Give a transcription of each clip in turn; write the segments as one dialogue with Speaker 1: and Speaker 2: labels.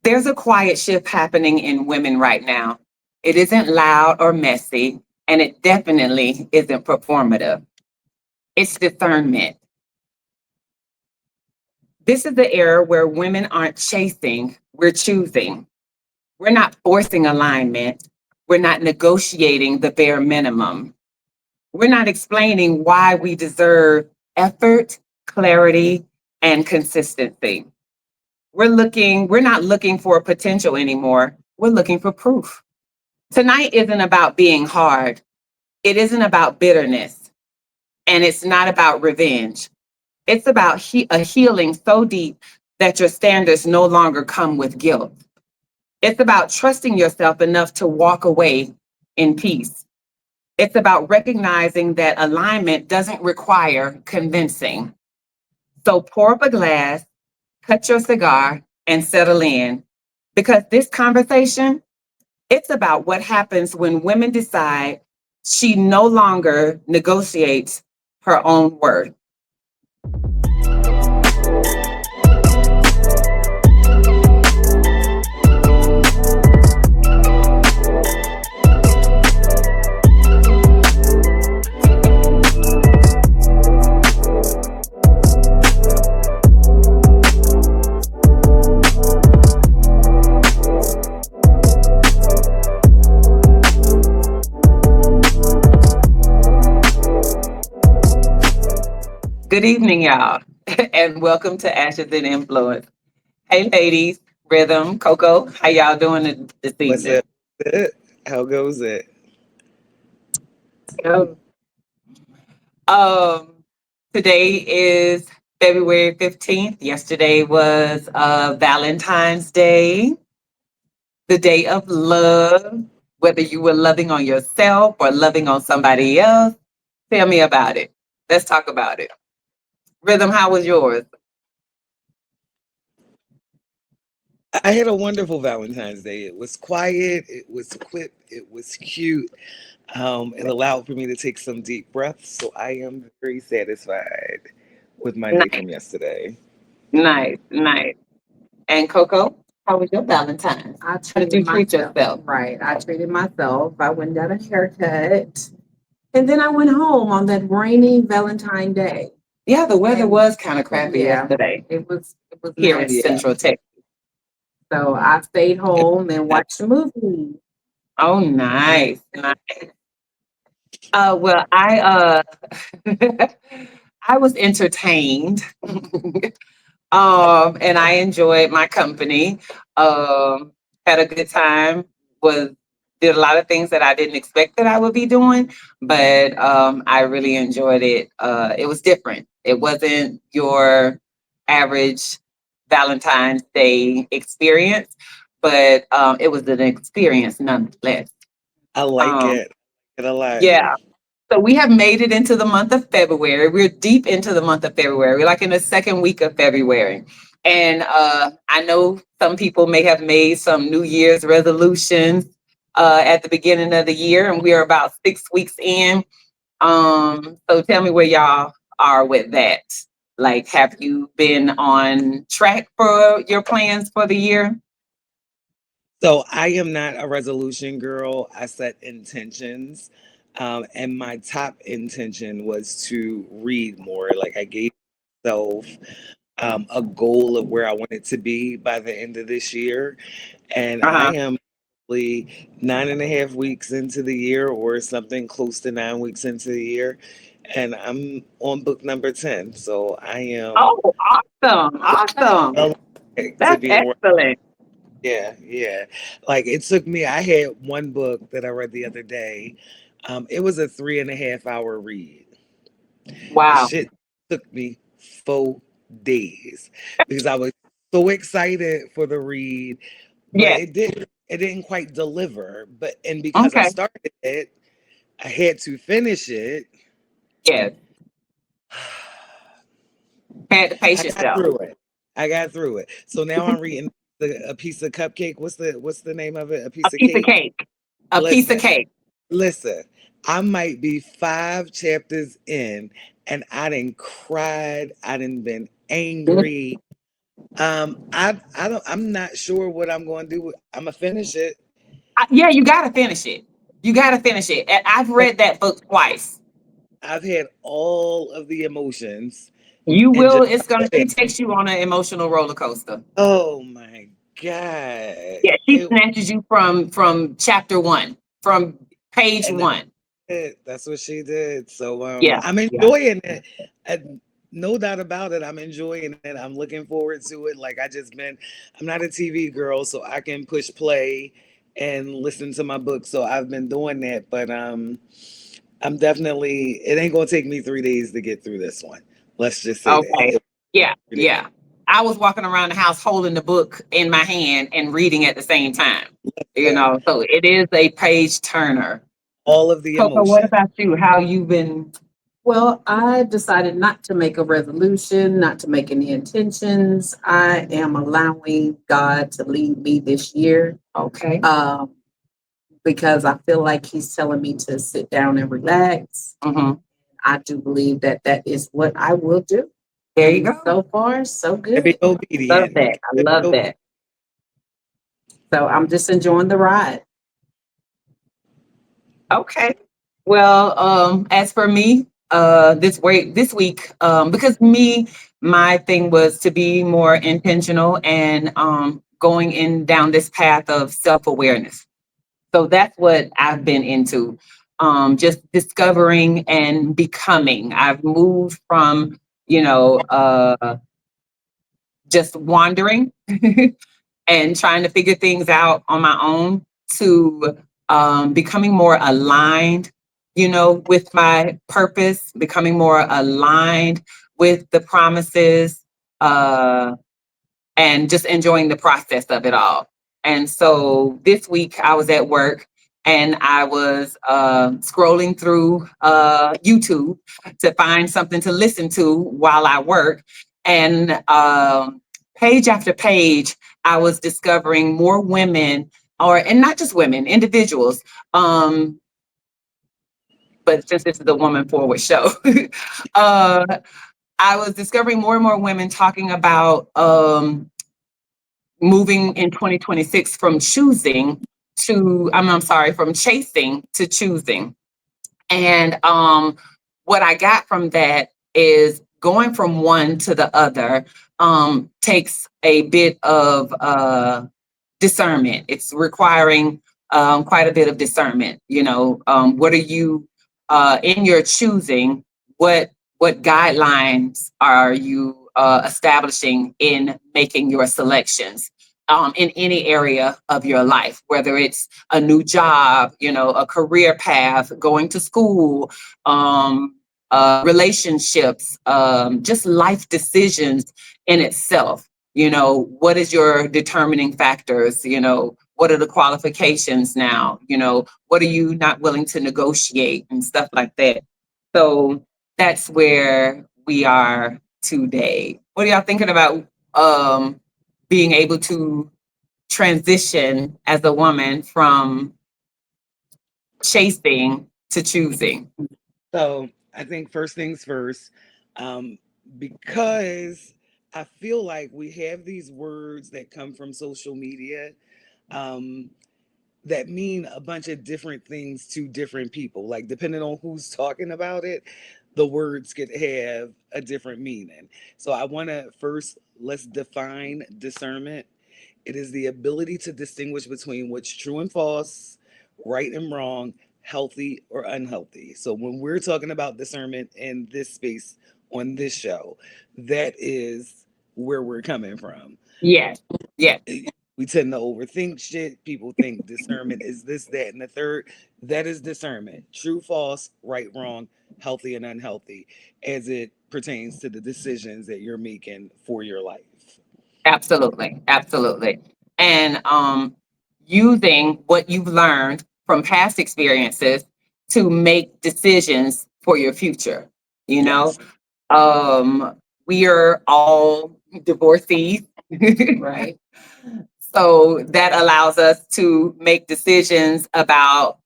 Speaker 1: There's a quiet shift happening in women right now. It isn't loud or messy, and it definitely isn't performative. It's discernment. This is the era where women aren't chasing, we're choosing. We're not forcing alignment, we're not negotiating the bare minimum. We're not explaining why we deserve effort, clarity, and consistency. We're not looking for potential anymore. We're looking for proof. Tonight isn't about being hard. It isn't about bitterness. And it's not about revenge. It's about a healing so deep that your standards no longer come with guilt. It's about trusting yourself enough to walk away in peace. It's about recognizing that alignment doesn't require convincing. So pour up a glass, cut your cigar, and settle in. Because this conversation, it's about what happens when women decide she no longer negotiates her own worth. Good evening, y'all, and welcome to Ashes and Influence. Hey, ladies, Rhythm, Coco, how y'all doing this
Speaker 2: What's
Speaker 1: evening?
Speaker 2: up? It? How goes it?
Speaker 1: Oh. Um, Today is February 15th. Yesterday was Valentine's Day, the day of love, whether you were loving on yourself or loving on somebody else. Tell me about it. Let's talk about it. Rhythm, how was yours?
Speaker 2: I had a wonderful Valentine's Day. It was quiet, it was quick, it was cute. It allowed for me to take some deep breaths, so I am very satisfied with my day
Speaker 1: Nice,
Speaker 2: from yesterday.
Speaker 1: nice, nice. And Coco, how was your Valentine's?
Speaker 3: I
Speaker 1: How did you
Speaker 3: treated
Speaker 1: treat
Speaker 3: myself.
Speaker 1: yourself?
Speaker 3: Right. I treated myself. I went and got a haircut. And then I went home on that rainy Valentine Day.
Speaker 1: Yeah, the weather
Speaker 3: And
Speaker 1: was kind of crappy
Speaker 3: yeah,
Speaker 1: yesterday
Speaker 3: it was
Speaker 1: here in
Speaker 3: nasty.
Speaker 2: Yeah.
Speaker 1: Central Texas.
Speaker 3: So I stayed
Speaker 2: It
Speaker 3: home and
Speaker 2: was
Speaker 3: watched a movie.
Speaker 1: Oh,
Speaker 2: nice.
Speaker 1: nice, nice. Well, I was entertained, and I enjoyed my company. Had a good time. Was Did a lot of things that I didn't expect that I would be doing, but I really enjoyed it. It was different. It wasn't your average Valentine's Day experience, but it was an experience nonetheless.
Speaker 2: I like
Speaker 1: Um,
Speaker 2: it. It a lot.
Speaker 1: yeah. So we have made it into the month of February. We're deep into the month of February. We're like in the second week of February. And I know some people may have made some New Year's resolutions at the beginning of the year, and we are about 6 weeks in. So tell me where y'all are with that. Like, have you been on track for your plans for the year?
Speaker 2: So I am not a resolution girl. I set intentions. And my top intention was to read more. Like I gave myself a goal of where I wanted to be by the end of this year. And
Speaker 1: Uh
Speaker 2: I
Speaker 1: huh.
Speaker 2: am probably 9.5 weeks into the year or something close to 9 weeks into the year. And I'm on book number 10. So I am
Speaker 1: Oh, awesome. Awesome.
Speaker 2: well to
Speaker 1: That's
Speaker 2: be in.
Speaker 1: excellent.
Speaker 2: Yeah, yeah. Like it took me, I had one book that I read the other day. It was a 3.5 hour read. The
Speaker 1: Wow.
Speaker 2: shit took me 4 days because I was so excited for the read, but
Speaker 1: Yes.
Speaker 2: it didn't quite deliver. But and because I
Speaker 1: Okay.
Speaker 2: started it, I had to finish it.
Speaker 1: Yes. Had to pace
Speaker 2: I got
Speaker 1: yourself.
Speaker 2: through it. I got through it. So now I'm reading a piece of cupcake. What's the name of it? A
Speaker 1: A
Speaker 2: piece of
Speaker 1: piece of
Speaker 2: cake.
Speaker 1: cake. A piece of
Speaker 2: Listen.
Speaker 1: cake.
Speaker 2: Listen, I might be 5 chapters in and I didn't cried, I didn't been
Speaker 1: Mhm.
Speaker 2: angry. I'm not sure what I'm going to do. I'm gonna finish it.
Speaker 1: Yeah, you got to finish it. You got to finish it. And I've read that book twice.
Speaker 2: I've had all of the emotions
Speaker 1: You
Speaker 2: and
Speaker 1: will.
Speaker 2: just
Speaker 1: It's gonna. She takes you on an emotional roller coaster.
Speaker 2: oh my god.
Speaker 1: Yeah, she snatches you from chapter one, from page
Speaker 2: And
Speaker 1: one.
Speaker 2: that's what she did. So
Speaker 1: Yeah,
Speaker 2: I'm
Speaker 1: yeah.
Speaker 2: enjoying it. No doubt about it. I'm enjoying it. I'm looking forward to it. Like I'm not a TV girl, so I can push play and listen to my book. So I've been doing that, but I'm definitely it ain't gonna take me 3 days to get through this one. Let's just say
Speaker 1: Okay.
Speaker 2: that.
Speaker 1: Yeah,
Speaker 2: 3 days.
Speaker 1: yeah. I was walking around the house holding the book in my hand and reading at the same time. So it is a page turner.
Speaker 2: All of the
Speaker 1: Coco, what
Speaker 2: emotion.
Speaker 1: about you? How you been?
Speaker 3: Well, I decided not to make a resolution, not to make any intentions. I am allowing God to lead me this year,
Speaker 1: Okay.
Speaker 3: because I feel like He's telling me to sit down and relax.
Speaker 1: Mm-hmm.
Speaker 3: I do believe that that is what I will do.
Speaker 1: There you go.
Speaker 3: So far, so
Speaker 2: And be
Speaker 3: good.
Speaker 1: Love
Speaker 2: obedient.
Speaker 1: that. I love that.
Speaker 3: So I'm just enjoying the ride.
Speaker 1: Okay. Well, as for me, this week, because my thing was to be more intentional and going in down this path of self-awareness. So that's what I've been into. Just discovering and becoming. I've moved from, just wandering and trying to figure things out on my own to becoming more aligned, with my purpose, becoming more aligned with the promises, uh, and just enjoying the process of it all. And so this week I was at work and I was scrolling through YouTube to find something to listen to while I work. And page after page, I was discovering more women, and not just women, individuals. But since this is a woman forward show, uh, I was discovering more and more women talking about moving in 2026 from choosing I'm sorry, from chasing to choosing. And what I got from that is going from one to the other takes a bit of discernment. It's requiring quite a bit of discernment. What are you in your choosing? What guidelines are you establishing in making your selections? In any area of your life, whether it's a new job, a career path, going to school, relationships, just life decisions in itself. What is your determining factors? What are the qualifications now? What are you not willing to negotiate and stuff like that? So that's where we are today. What are y'all thinking about being able to transition as a woman from chasing to choosing?
Speaker 2: So I think first things first, um, because I feel like we have these words that come from social media um, that mean a bunch of different things to different people. Like depending on who's talking about it, the words could have a different meaning. So I want to first let's define discernment. It is the ability to distinguish between what's true and false, right and wrong, healthy or unhealthy. So when we're talking about discernment in this space on this show, that is where we're coming from.
Speaker 1: Yes. Yes.
Speaker 2: We tend to overthink shit. People think discernment is this, that, and the third. That is discernment. True, false, right, wrong, healthy, and unhealthy, as it pertains to the decisions that you're making for your life.
Speaker 1: Absolutely. Absolutely. And using what you've learned from past experiences to make decisions for your future. You know,
Speaker 2: Yes.
Speaker 1: we are all divorcees.
Speaker 3: Right.
Speaker 1: So that allows us to make decisions about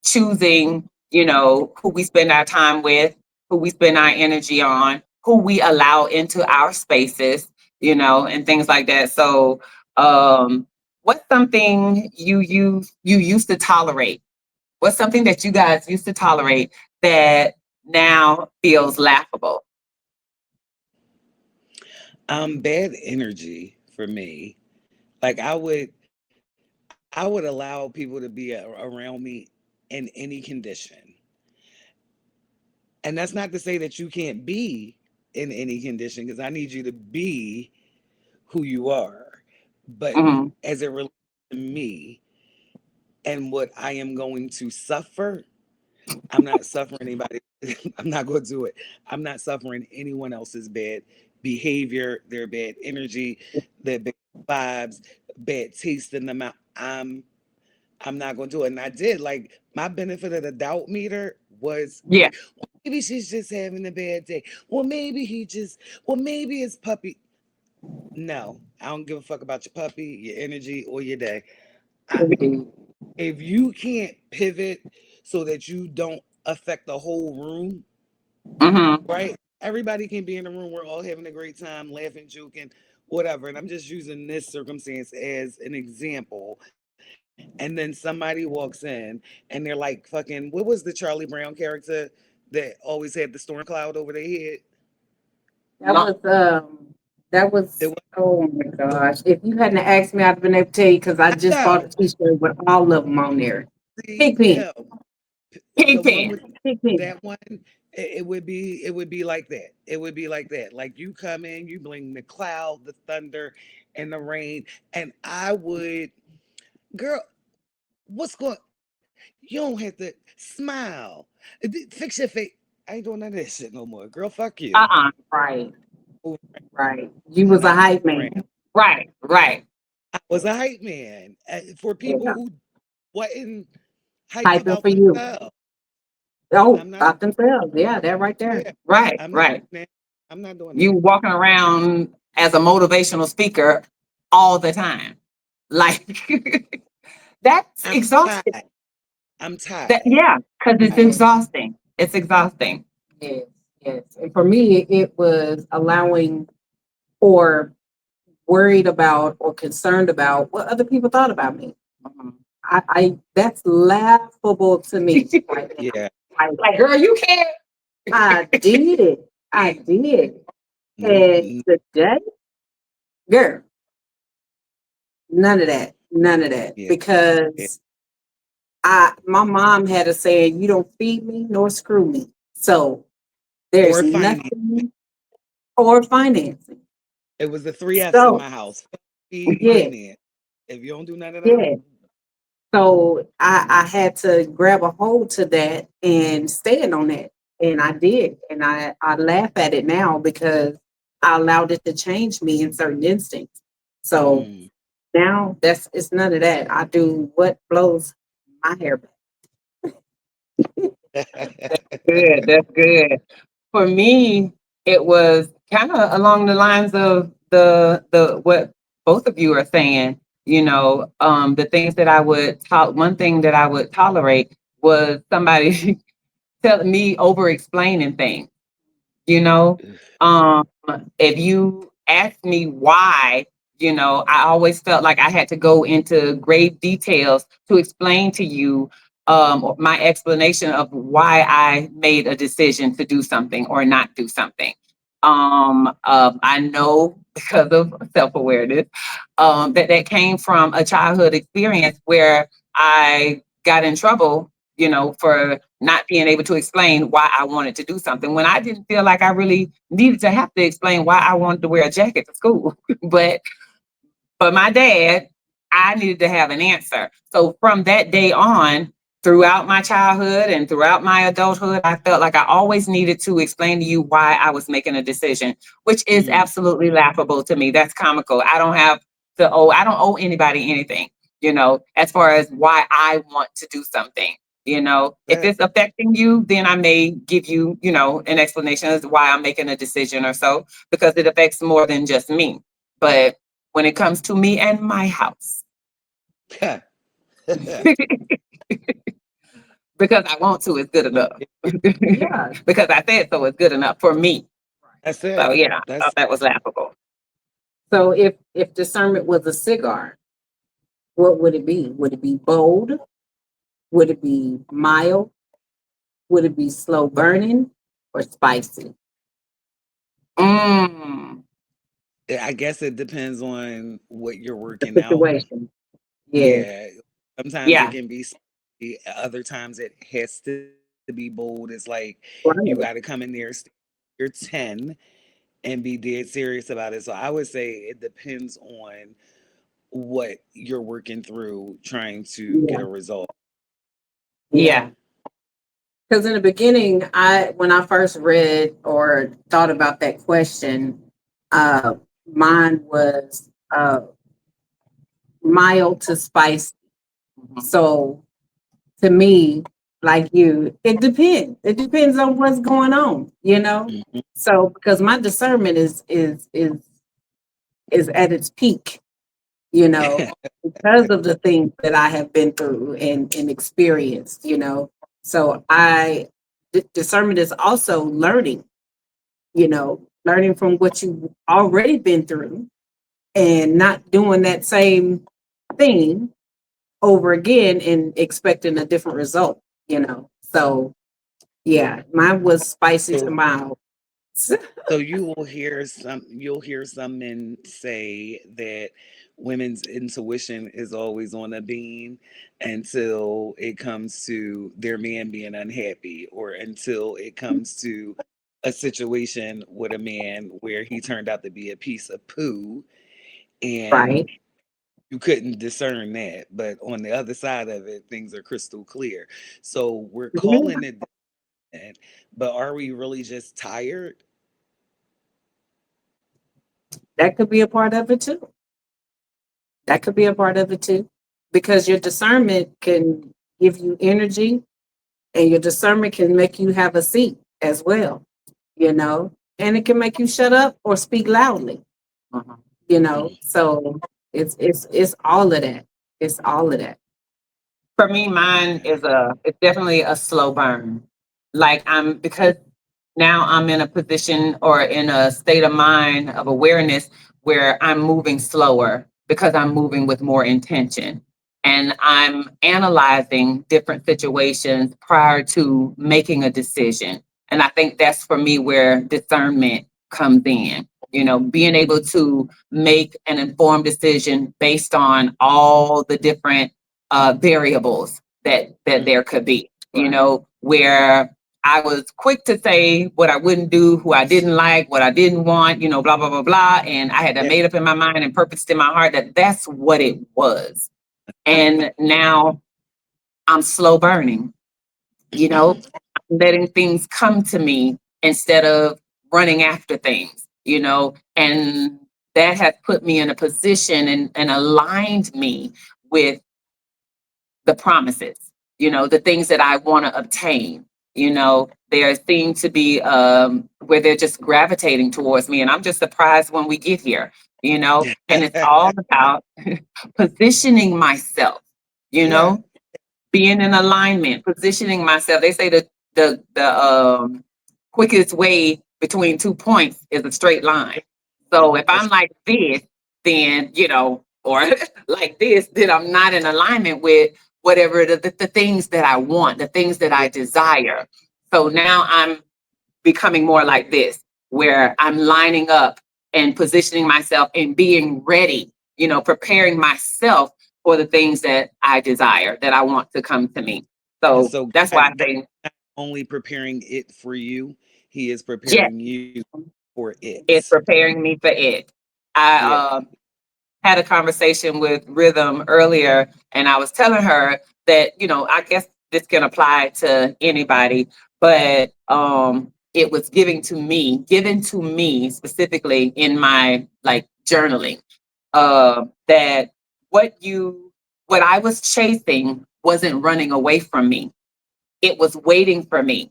Speaker 1: choosing, who we spend our time with, who we spend our energy on, who we allow into our spaces. and things like that. So, what's something you used to tolerate? What's something that you guys used to tolerate that now feels laughable?
Speaker 2: Bad energy for me. Like I would allow people to be around me in any condition. And that's not to say that you can't be in any condition, because I need you to be who you are. But
Speaker 1: Hmm.
Speaker 2: as it relates to me and what I am going to suffer, I'm not suffering anybody. I'm not going to do it. I'm not suffering anyone else's bad behavior, their bad energy, their bad vibes, bad taste in the mouth. I'm not going to do it. And I did, like, my benefit of the doubt meter was
Speaker 1: Yeah.
Speaker 2: like, well, maybe she's just having a bad day. Well, maybe well, maybe it's puppy. No, I don't give a fuck about your puppy, your energy, or your day. I, if you can't pivot so that you don't affect the whole room,
Speaker 1: Hmm.
Speaker 2: right? Everybody can be in a room. We're all having a great time, laughing, joking, whatever. And I'm just using this circumstance as an example. And then somebody walks in and they're like, fucking, what was the Charlie Brown character that always had the storm cloud over their head?
Speaker 3: That
Speaker 1: No.
Speaker 3: was that
Speaker 2: It
Speaker 3: was
Speaker 2: was,
Speaker 3: oh my gosh. If you hadn't asked me, I'd have been able to tell you because I
Speaker 2: I
Speaker 3: just bought a
Speaker 2: know.
Speaker 3: t-shirt with all of them on there.
Speaker 2: See
Speaker 3: Pigpen.
Speaker 2: him. The one
Speaker 1: Pigpen.
Speaker 2: with
Speaker 3: Pigpen.
Speaker 2: that one, it would be like that. It would be like that. Like you come in, you bring the cloud, the thunder, and the rain, and I would, girl, what's going? You don't have to smile. Fix your face. I ain't doing none of that shit no more. Girl, fuck you.
Speaker 1: Uh-uh.
Speaker 3: Right.
Speaker 2: Move
Speaker 3: Right. You was a
Speaker 2: around.
Speaker 3: hype
Speaker 2: Move
Speaker 3: man.
Speaker 2: around.
Speaker 1: Right. Right.
Speaker 2: I was a hype man for people
Speaker 3: Yeah.
Speaker 2: who wasn't hyped
Speaker 3: Hyping
Speaker 2: about
Speaker 3: for you.
Speaker 2: themselves.
Speaker 3: Oh,
Speaker 2: I'm not.
Speaker 3: about themselves. Yeah, that right there.
Speaker 2: Yeah,
Speaker 1: Right.
Speaker 2: I'm not
Speaker 1: Right.
Speaker 2: doing that. I'm not doing
Speaker 1: You
Speaker 2: that.
Speaker 1: walking around as a motivational speaker all the time. Like that's
Speaker 2: I'm
Speaker 1: exhausting.
Speaker 2: tired. I'm
Speaker 1: That
Speaker 2: tired.
Speaker 1: yeah, because it's
Speaker 2: Tired.
Speaker 1: exhausting. It's exhausting.
Speaker 3: Yes, yes. And for me, it was allowing or worried about or concerned about what other people thought about me.
Speaker 1: Mhm.
Speaker 3: I that's laughable to me right now.
Speaker 2: Yeah.
Speaker 1: Like, girl, you can't.
Speaker 3: I did. I did.
Speaker 2: No,
Speaker 3: And today, girl, none of that. None of that.
Speaker 2: yeah. Yeah.
Speaker 3: Because my mom had a saying, you don't feed me nor screw me. So there's
Speaker 2: Or finance.
Speaker 3: nothing or financing.
Speaker 2: It was the three F's in
Speaker 3: So
Speaker 2: my house. Feed,
Speaker 3: yeah,
Speaker 2: finance. If you don't do none of them,
Speaker 3: yeah. So I had to grab a hold to that and stand on that. And I did. And I laugh at it now because I allowed it to change me in certain instincts. So
Speaker 2: mm.
Speaker 3: now it's none of that. I do what blows my hair back.
Speaker 1: Good. That's good. For me, it was kind of along the lines of the what both of you are saying. The things that I would one thing that I would tolerate was somebody telling me over explaining things. you know um if you ask me why, I always felt like I had to go into grave details to explain to you my explanation of why I made a decision to do something or not do something. I know because of self-awareness, that came from a childhood experience where I got in trouble, for not being able to explain why I wanted to do something when I didn't feel like I really needed to have to explain why I wanted to wear a jacket to school. But for my dad, I needed to have an answer. So from that day on, throughout my childhood and throughout my adulthood, I felt like I always needed to explain to you why I was making a decision, which is
Speaker 2: Mm.
Speaker 1: absolutely laughable to me. That's comical. I don't owe anybody anything, as far as why I want to do something. If
Speaker 2: That,
Speaker 1: it's affecting you, then I may give you, an explanation as to why I'm making a decision or so, because it affects more than just me. But when it comes to me and my house, because I want to is good enough.
Speaker 3: Yeah.
Speaker 1: Because I said so is good enough for me.
Speaker 2: that's
Speaker 1: So
Speaker 2: it.
Speaker 1: yeah, I
Speaker 2: That's
Speaker 1: thought that was laughable.
Speaker 3: So if discernment was a cigar, what would it be? Would it be bold? Would it be mild? Would it be slow burning or spicy?
Speaker 1: Mm,
Speaker 2: I guess it depends on what you're
Speaker 3: The
Speaker 2: working out.
Speaker 3: situation. Yeah.
Speaker 2: Yeah. Sometimes it
Speaker 1: yeah,
Speaker 2: can be spicy, other times it has to be bold. It's like you
Speaker 3: Right.
Speaker 2: got to come in there, you're 10 and be dead serious about it. So I would say it depends on what you're working through trying to get
Speaker 3: Yeah.
Speaker 2: a result.
Speaker 3: Yeah.
Speaker 1: yeah,
Speaker 3: Because in the beginning, when I first read or thought about that question, uh, mine was mild to spicy.
Speaker 1: mhm,
Speaker 3: So to me, like you, it depends. It depends on what's going on, you know.
Speaker 2: Mhm.
Speaker 3: So because my discernment is at its peak, you know, because of the things that I have been through and experienced, you know. So discernment is also learning, you know, learning from what you've already been through and not doing that same thing over again and expecting a different result, you know. So yeah, mine was spicy to
Speaker 2: So
Speaker 3: mild.
Speaker 2: So you'll hear some men say that women's intuition is always on a beam until it comes to their man being unhappy or until it comes to a situation with a man where he turned out to be a piece of poo and
Speaker 3: Right.
Speaker 2: you couldn't discern that. But on the other side of it, things are crystal clear. So we're
Speaker 3: Yeah,
Speaker 2: calling it that, but are we really just tired?
Speaker 3: that could be a part of it too. That could be a part of it too. Because your discernment can give you energy and your discernment can make you have a seat as well, you know, and it can make you shut up or speak loudly,
Speaker 1: mhm.
Speaker 3: you know. So it's all of that. It's all of that.
Speaker 1: For me, mine is it's definitely a slow burn. Like because now I'm in a position or in a state of mind of awareness where I'm moving slower because I'm moving with more intention. And I'm analyzing different situations prior to making a decision. And I think that's for me where discernment comes in. You know, being able to make an informed decision based on all the different variables that
Speaker 2: Mhm.
Speaker 1: there could be. You know, where I was quick to say what I wouldn't do, who I didn't like, what I didn't want, you know, blah, blah, blah, blah. And I had that
Speaker 2: Yeah.
Speaker 1: made up in my mind and purposed in my heart that that's what it was. And now I'm slow burning, you know, I'm letting things come to me instead of running after things, you know, and that has put me in a position and aligned me with the promises, you know, the things that I want to obtain. You know, there seem to be where they're just gravitating towards me. And I'm just surprised when we get here, you know, and it's all about positioning myself, you
Speaker 2: Yeah.
Speaker 1: know, being in alignment, positioning myself. They say that the quickest way between 2 points is a straight line. So if I'm
Speaker 2: That's
Speaker 1: like this, then you know, or like this, then I'm not in alignment with whatever the things that I want, the things that I
Speaker 2: yeah.
Speaker 1: desire. So now I'm becoming more like this, where I'm lining up and positioning myself and being ready, you know, preparing myself for the things that I desire, that I want to come to me.
Speaker 2: And
Speaker 1: So
Speaker 2: so
Speaker 1: that's why I
Speaker 2: God
Speaker 1: say,
Speaker 2: only preparing it for you, He is
Speaker 1: yes,
Speaker 2: preparing you for
Speaker 1: it's
Speaker 2: it.
Speaker 1: preparing me for it.
Speaker 2: Yeah.
Speaker 1: I had a conversation with Rhythm earlier, and I was telling her that, you know, I guess this can apply to anybody, but it was given to me specifically in my like journaling, that what you what I was chasing wasn't running away from me. It was waiting for me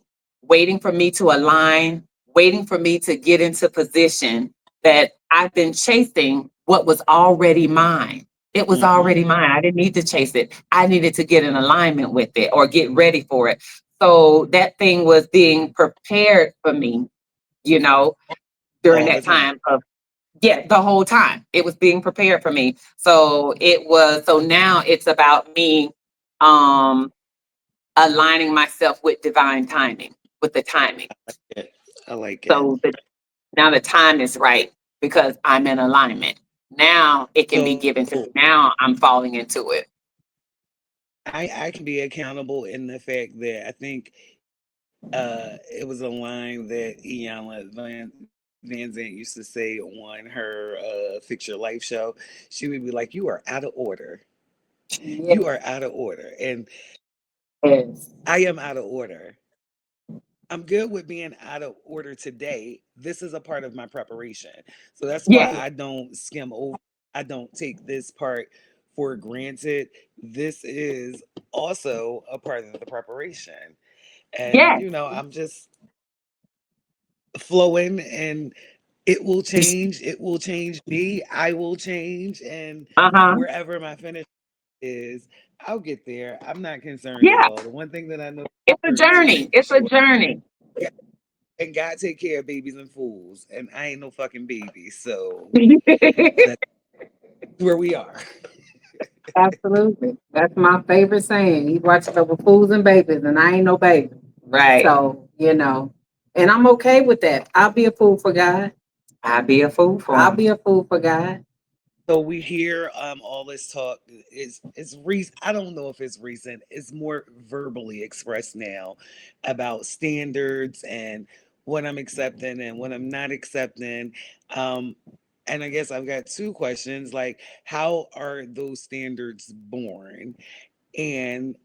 Speaker 1: to align, waiting for me to get into position that I've been chasing what was already mine. It was
Speaker 2: Hmm.
Speaker 1: already mine. I didn't need to chase it. I needed to get in alignment with it or get ready for it. So that thing was being prepared for me, you know, during
Speaker 2: All the
Speaker 1: that
Speaker 2: time.
Speaker 1: time of Yeah, the whole time it was being prepared for me. So now it's about me um aligning myself with divine timing, with the timing.
Speaker 2: Yeah, I like it.
Speaker 1: So now the time is right because I'm in alignment. Now it can be
Speaker 2: So
Speaker 1: given to me. Now I'm falling into it.
Speaker 2: I can be accountable in the fact that I think it was a line that Iyanla Van Zant used to say on her Fix Your Life show. She would be like, "You are out of order. You
Speaker 3: Yes.
Speaker 2: are out of order," and
Speaker 1: Yes.
Speaker 2: I am out of order. I'm good with being out of order today. This is a part of my preparation. So that's why
Speaker 1: Yes.
Speaker 2: I don't skim over. I don't take this part for granted. This is also a part of the preparation. And,
Speaker 1: Yes.
Speaker 2: I'm just flowing and it will change. It will change me. I will change. And
Speaker 1: Uh-huh.
Speaker 2: wherever my finish is, I'll get there. I'm not concerned at
Speaker 1: Yeah.
Speaker 2: all. The one thing that I know
Speaker 1: It's a
Speaker 2: for certain is to
Speaker 1: journey.
Speaker 2: make
Speaker 1: It's a
Speaker 2: sure.
Speaker 1: journey.
Speaker 2: And God take care of babies and fools. And I ain't no fucking baby. So that's where we are.
Speaker 3: Absolutely. That's my favorite saying. He watches over fools and babies, and I ain't no baby.
Speaker 1: Right.
Speaker 3: So, and I'm okay with that. I'll be a fool for God.
Speaker 1: I'd be a fool for
Speaker 3: I'll
Speaker 1: him.
Speaker 3: be a fool for God.
Speaker 2: So we hear all this talk is recent. I don't know if it's recent. It's more verbally expressed now about standards and what I'm accepting and what I'm not accepting. Um, and I guess I've got two questions like how are those standards born? And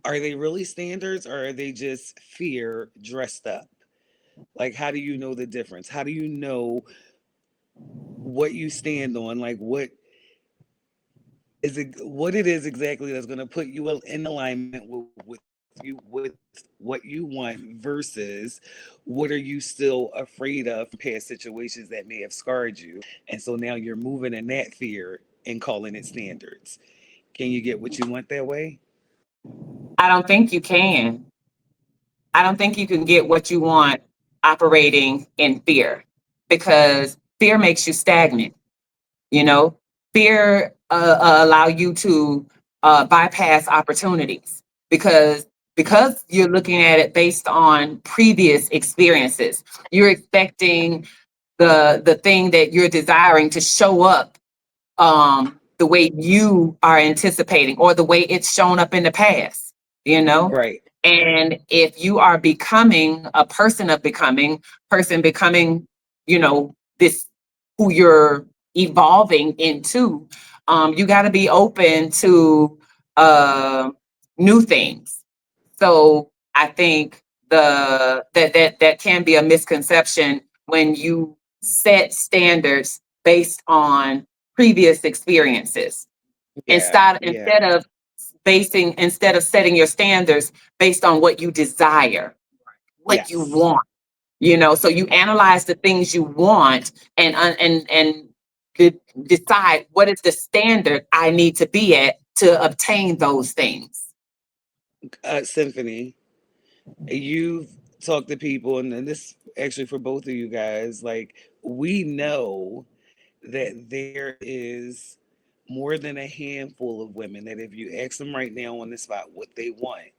Speaker 2: are they really standards or are they just fear dressed up? Like, how do you know the difference? How do you know what you stand on? Like, what it is exactly that's going to put you in alignment with what you want versus what are you still afraid of from past situations that may have scarred you, and so now you're moving in that fear and calling it standards. Can you get what you want that way?
Speaker 1: I don't think you can. I don't think you can get what you want operating in fear because fear makes you stagnant. You know, fear allow you to bypass opportunities because you're looking at it based on previous experiences. You're expecting the thing that you're desiring to show up the way you are anticipating or the way it's shown up in the past, you know?
Speaker 2: Right.
Speaker 1: And if you are becoming a person becoming, this who you're evolving into, you got to be open to uh, new things. So I think that can be a misconception when you set standards based on previous experiences
Speaker 2: Yeah, yeah.
Speaker 1: instead of setting your standards based on what you desire, what you
Speaker 2: Yes.
Speaker 1: want. So you analyze the things you want and decide what is the standard I need to be at to obtain those things.
Speaker 2: Symphony, you've talked to people, and this actually for both of you guys, like we know that there is more than a handful of women that if you ask them right now on the spot what they want,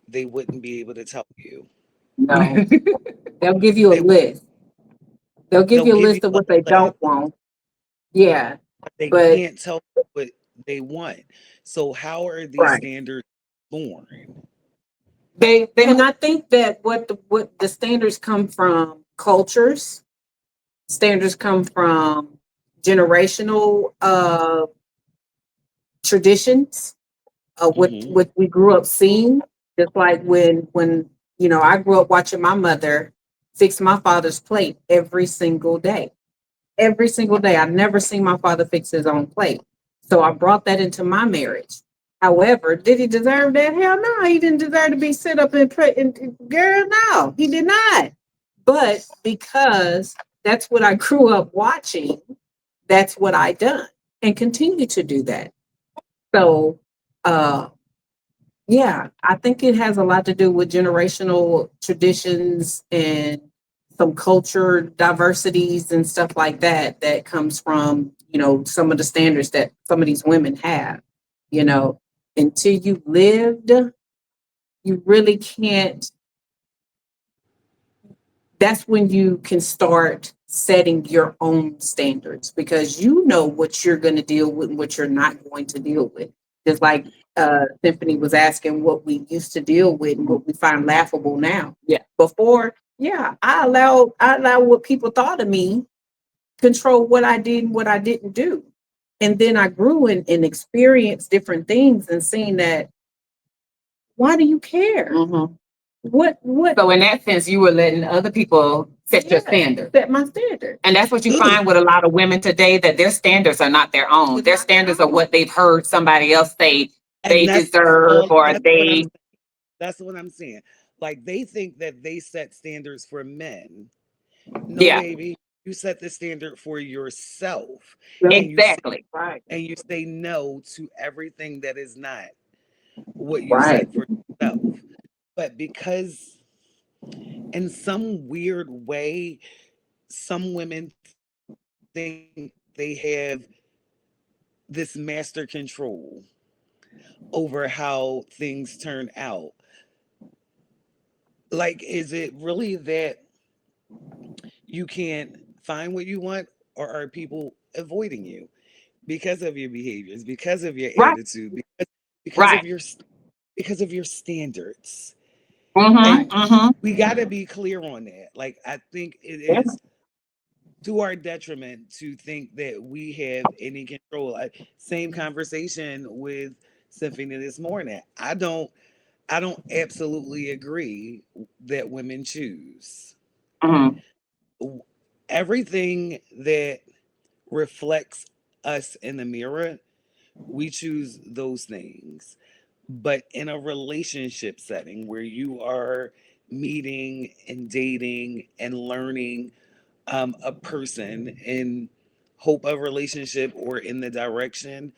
Speaker 2: they wouldn't be able to tell you.
Speaker 3: No, they'll give you a
Speaker 2: They would.
Speaker 3: list. They'll give
Speaker 2: They'll
Speaker 3: you a
Speaker 2: give you
Speaker 3: list of
Speaker 2: a
Speaker 3: what they
Speaker 2: list,
Speaker 3: don't want. Yeah,
Speaker 2: but they
Speaker 3: but
Speaker 2: can't tell what they want. So how are these
Speaker 3: right.
Speaker 2: standards born?
Speaker 1: They
Speaker 3: And I think that what the standards come from cultures, standards come from generational traditions, what
Speaker 2: Hmm.
Speaker 3: what we grew up seeing. Just like when I grew up watching my mother fix my father's plate every single day. Every single day. I never seen my father fix his own plate. So I brought that into my marriage. However, did he deserve that? Hell no, he didn't deserve to be sit up and pray. Girl, no, he did not. But because that's what I grew up watching, that's what I done and continue to do that. So, uh, yeah, I think it has a lot to do with generational traditions and some culture diversities and stuff like that that comes from, some of the standards that some of these women have. Until you lived, you really can't. That's when you can start setting your own standards, because you know what you're going to deal with and what you're not going to deal with. Just like Symphony was asking what we used to deal with and what we find laughable now.
Speaker 1: Yeah.
Speaker 3: Before, yeah, I allow what people thought of me control what I did and what I didn't do. And then I grew and experienced different things and seeing that, why do you care?
Speaker 1: Mhm.
Speaker 3: What
Speaker 1: So in that sense, you were letting other people set your standard.
Speaker 3: set my standard.
Speaker 1: And that's what you find with a lot of women today, that their standards are not their own. Their standards are what they've heard somebody else say they
Speaker 2: And
Speaker 1: deserve, or they.
Speaker 2: that's what I'm saying. Like, they think that they set standards for men. No,
Speaker 1: Yeah,
Speaker 2: baby, you set the standard for yourself,
Speaker 3: Yep.
Speaker 2: and you say,
Speaker 1: exactly.
Speaker 3: Right.
Speaker 2: and you say no to everything that is not what you
Speaker 3: Right.
Speaker 2: set for yourself. But because in some weird way, some women think they have this master control over how things turn out. Like, is it really that you can't find what you want, or are people avoiding you because of your behaviors, because of your
Speaker 1: Right,
Speaker 2: attitude, because
Speaker 1: right.
Speaker 2: of your because of your standards?
Speaker 1: Mm-hmm,
Speaker 2: And
Speaker 1: mm-hmm.
Speaker 2: we got to be clear on that. Like, I think it
Speaker 1: Yeah.
Speaker 2: is to our detriment to think that we have any control. Same conversation with Symphony this morning. I don't absolutely agree that women choose.
Speaker 1: Mm-hmm.
Speaker 2: Everything that reflects us in the mirror, we choose those things. But in a relationship setting where you are meeting and dating and learning a person in hope of relationship or in the direction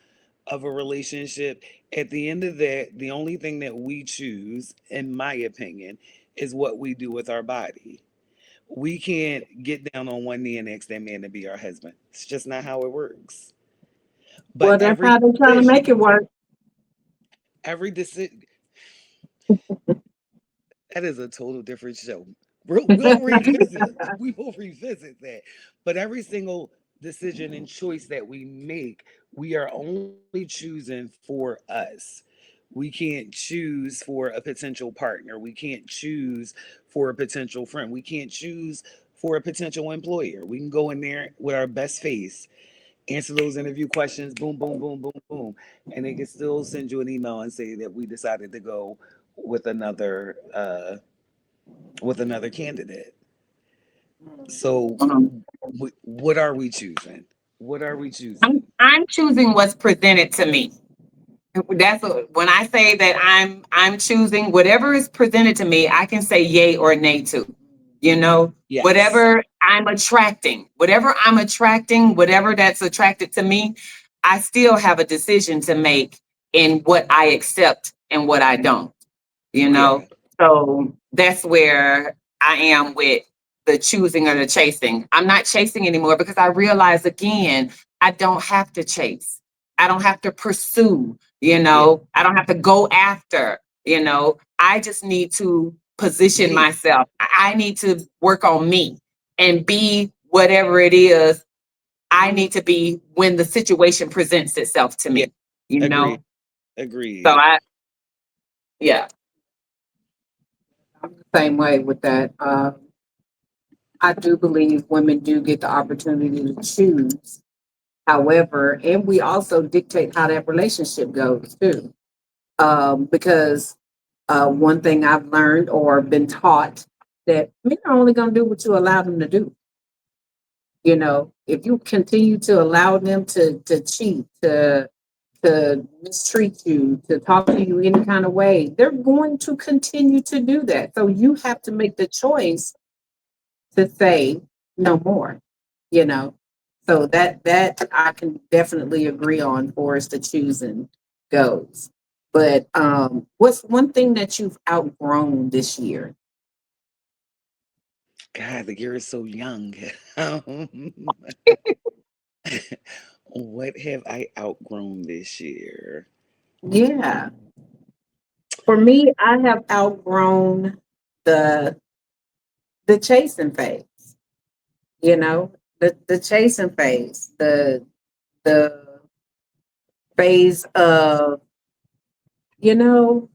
Speaker 2: of a relationship, at the end of that, the only thing that we choose, in my opinion, is what we do with our body. We can't get down on one knee and ask that man to be our husband. It's just not how it works. But
Speaker 3: Well, that's how they're trying to make it work.
Speaker 2: every decision, that is a total different show. We'll revisit. We will revisit that. But every single decision and choice that we make, we are only choosing for us. We can't choose for a potential partner. We can't choose for a potential friend. We can't choose for a potential employer. We can go in there with our best face, answer those interview questions, boom, boom, boom, boom, boom, and they can still send you an email and say that we decided to go with another candidate. So,
Speaker 1: Mm-hmm.
Speaker 2: what are we choosing? What are we
Speaker 1: I'm,
Speaker 2: choosing?
Speaker 1: I'm choosing what's presented to me. When I say that I'm choosing whatever is presented to me, I can say yay or nay to.
Speaker 2: Yes,
Speaker 1: Whatever I'm attracting, whatever that's attracted to me, I still have a decision to make in what I accept and what I don't. you
Speaker 2: yeah,
Speaker 1: know so that's where I am with the choosing or the chasing. I'm not chasing anymore, because I realize, again, I don't have to chase. I don't have to pursue.
Speaker 2: yeah,
Speaker 1: I don't have to go after. I just need to position
Speaker 2: date,
Speaker 1: myself. I need to work on me and be whatever it is I need to be when the situation presents itself to
Speaker 2: yeah,
Speaker 1: me you
Speaker 2: agreed,
Speaker 1: know so
Speaker 2: agreed.
Speaker 1: I yeah.
Speaker 3: I'm the same way with that. I do believe women do get the opportunity to choose. However, and we also dictate how that relationship goes too. Because one thing I've learned or been taught, that men are only going to do what you allow them to do. If you continue to allow them to cheat, to mistreat you, to talk to you any kind of way, they're going to continue to do that. So you have to make the choice to say no more, you know. So that I can definitely agree on for as the choosing goes. But what's one thing that you've outgrown this year?
Speaker 2: God, the year is so young. What have I outgrown this year?
Speaker 3: Yeah. For me, I have outgrown the the chasing phase, you know, the chasing phase, the phase of, you know,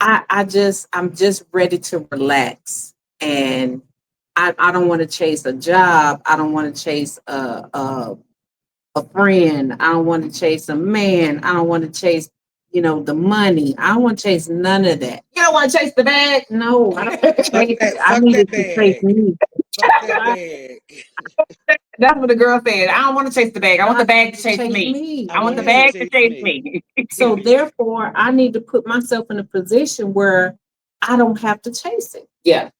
Speaker 3: I'm just ready to relax. And I don't want to chase a job. I don't want to chase a friend. I don't want to chase a man. I don't want to chase, the money. I don't want to chase none of that.
Speaker 1: You don't want to chase the bag?
Speaker 3: No, I don't want to
Speaker 2: Fuck
Speaker 3: chase it.
Speaker 2: that,
Speaker 3: I
Speaker 2: fuck
Speaker 3: need
Speaker 2: that
Speaker 3: it to chase
Speaker 2: bag.
Speaker 3: me.
Speaker 2: Fuck that
Speaker 3: Right?
Speaker 2: bag.
Speaker 1: That's what the girl said. I don't want to chase the bag. I want the bag to chase
Speaker 3: Chase
Speaker 1: me.
Speaker 3: me.
Speaker 2: I
Speaker 1: I want the
Speaker 2: want it to
Speaker 3: Yeah.
Speaker 1: bag to
Speaker 2: chase
Speaker 1: chase
Speaker 2: me.
Speaker 1: me.
Speaker 3: So therefore, I need to put myself in a position where I don't have to chase it.
Speaker 1: Yeah.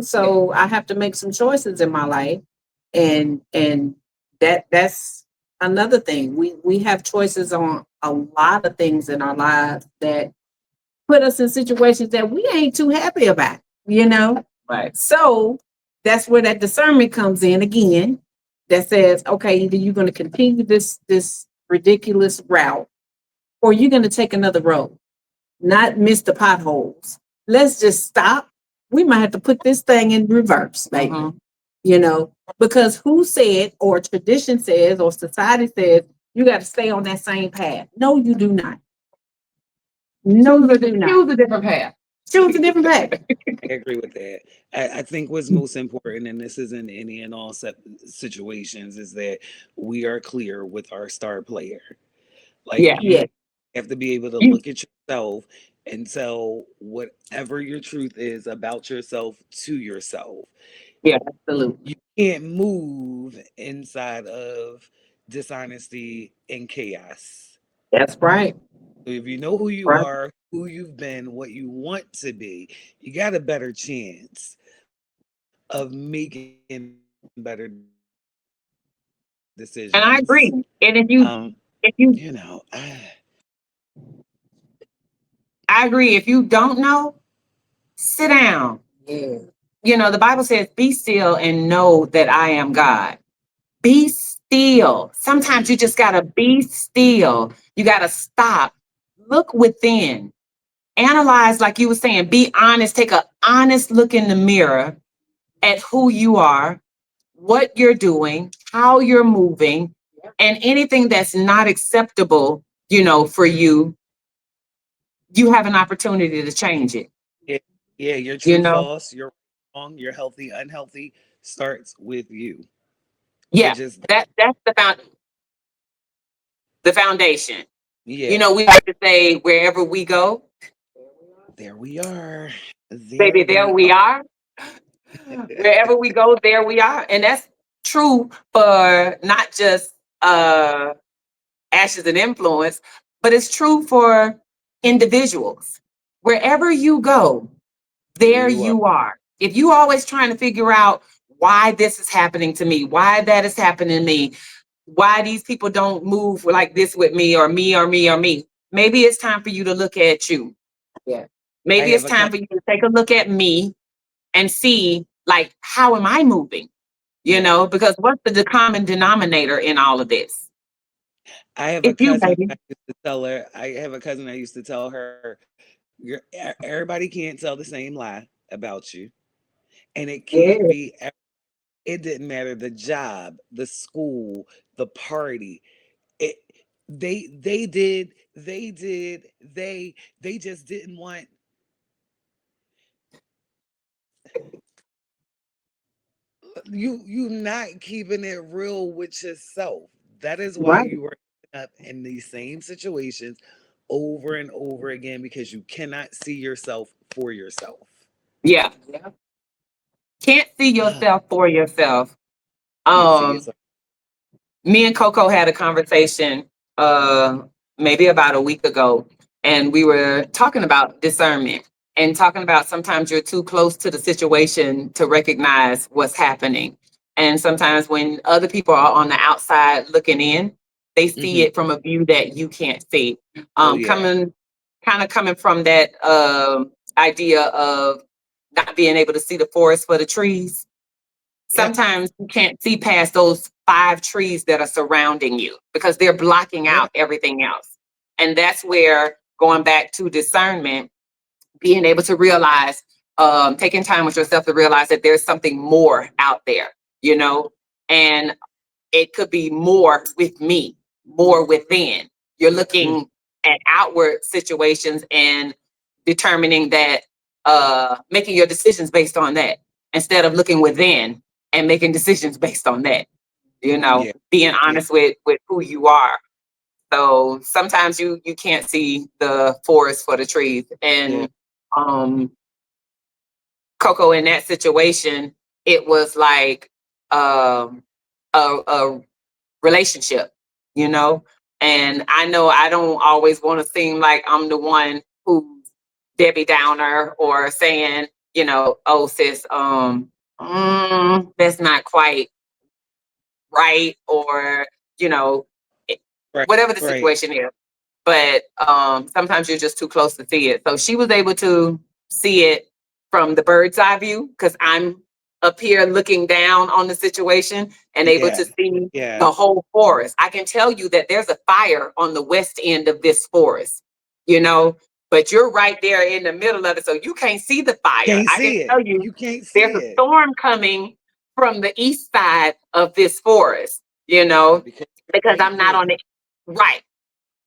Speaker 3: So I have to make some choices in my life, and that's another thing. We have choices on a lot of things in our lives that put us in situations that we ain't too happy about.
Speaker 1: Right.
Speaker 3: So that's where that discernment comes in again, that says, okay, either you're going to continue this ridiculous route, or you're going to take another road, not miss the potholes. Let's just stop. We might have to put this thing in reverse, baby.
Speaker 1: Mhm.
Speaker 3: Because who said, or tradition says, or society says, you got to stay on that same path? No, you do not. No, you do not.
Speaker 1: Choose a different path.
Speaker 3: Choose a different path.
Speaker 2: I agree with that. I think what's most important, and this is in any and all situations, is that we are clear with our star player. Like
Speaker 1: Yeah.
Speaker 3: Yeah,
Speaker 2: you have to be able to
Speaker 1: You,
Speaker 2: look at yourself and tell whatever your truth is about yourself to yourself.
Speaker 1: yeah.
Speaker 3: absolutely.
Speaker 2: You can't move inside of dishonesty and chaos.
Speaker 3: That's right.
Speaker 2: So if you know who you
Speaker 3: Right.
Speaker 2: are, who you've been, what you want to be, you got a better chance of making better decisions.
Speaker 1: And I agree. And
Speaker 2: You know,
Speaker 1: I agree. If you don't know, sit down.
Speaker 3: Yeah.
Speaker 1: The Bible says, be still and know that I am God. Be still. Sometimes you just got to be still. You got to stop. Look within. Analyze, like you were saying, be honest. Take an honest look in the mirror at who you are, what you're doing, how you're moving, and anything that's not acceptable, for you, you have an opportunity to change it.
Speaker 2: yeah, yeah, your
Speaker 1: You
Speaker 2: true
Speaker 1: know?
Speaker 2: false, your wrong, your healthy, unhealthy starts with you. It
Speaker 1: Yeah,
Speaker 2: just,
Speaker 1: that's the foundation.
Speaker 2: yeah,
Speaker 1: We like to say wherever we go,
Speaker 2: there we are. There
Speaker 1: baby, there
Speaker 2: we
Speaker 1: we
Speaker 2: are.
Speaker 1: are. Wherever we go, there we are. And that's true for not just ashes and influence, but it's true for individuals. Wherever you go,
Speaker 2: There
Speaker 1: there
Speaker 2: you are.
Speaker 1: you are. If you always trying to figure out why this is happening to me, why that is happening to me, why these people don't move like this with me or me or me or me, maybe it's time for you to look at you.
Speaker 3: Yeah.
Speaker 2: I
Speaker 1: Maybe it's
Speaker 2: have a
Speaker 1: time
Speaker 2: cousin.
Speaker 1: for you to take a look at me and see, like, how am I moving?
Speaker 2: Yeah,
Speaker 1: Because what's the common denominator in all of this?
Speaker 2: I have a
Speaker 1: It's you,
Speaker 2: cousin.
Speaker 1: baby.
Speaker 2: I used to tell her. I have a cousin. I used to tell her, Everybody can't tell the same lie about you, and it can't
Speaker 3: Yeah.
Speaker 2: be. It didn't matter the job, the school, the party. It they just didn't want you not keeping it real with yourself. That is why
Speaker 3: Right.
Speaker 2: you are up in these same situations over and over again because you cannot see yourself for yourself.
Speaker 1: Yeah.
Speaker 3: Yeah.
Speaker 1: Can't see yourself for yourself.
Speaker 2: Can't see
Speaker 1: Um,
Speaker 2: yourself.
Speaker 1: Me and Coco had a conversation maybe about a week ago, and we were talking about discernment and talking about sometimes you're too close to the situation to recognize what's happening. And sometimes when other people are on the outside looking in, they see
Speaker 2: Hmm.
Speaker 1: it from a view that you can't see.
Speaker 2: Oh yeah.
Speaker 1: Coming from that idea of not being able to see the forest for the trees.
Speaker 2: Yep.
Speaker 1: Sometimes you can't see past those 5 trees that are surrounding you because they're blocking
Speaker 2: Yeah.
Speaker 1: out everything else. And that's where, going back to discernment, being able to realize, taking time with yourself to realize that there's something more out there, you know, and it could be more with me, more within. You're looking at outward situations and determining that, making your decisions based on that instead of looking within and making decisions based on that, you know,
Speaker 2: Yeah.
Speaker 1: being
Speaker 2: Yeah.
Speaker 1: honest with who you are. So sometimes you can't see the forest for the trees.
Speaker 2: Yeah.
Speaker 1: And Coco, in that situation, it was like, a relationship, you know? And I know I don't always want to seem like I'm the one who's Debbie Downer or saying, you know, oh sis, that's not quite right, or, you know,
Speaker 2: Right.
Speaker 1: whatever the
Speaker 2: Right.
Speaker 1: situation is. But sometimes you're just too close to see it. So she was able to see it from the bird's eye view because I'm up here looking down on the situation and able
Speaker 2: Yeah.
Speaker 1: to see
Speaker 2: Yeah.
Speaker 1: the whole forest. I can tell you that there's a fire on the west end of this forest, you know, but you're right there in the middle of it. So you can't see the fire.
Speaker 2: Can't
Speaker 1: I can
Speaker 2: see it.
Speaker 1: tell you
Speaker 2: You can't see
Speaker 1: there's a
Speaker 2: it.
Speaker 1: storm coming from the east side of this forest, you know,
Speaker 2: Because
Speaker 1: because
Speaker 2: right
Speaker 1: I'm not
Speaker 2: there.
Speaker 1: on the right.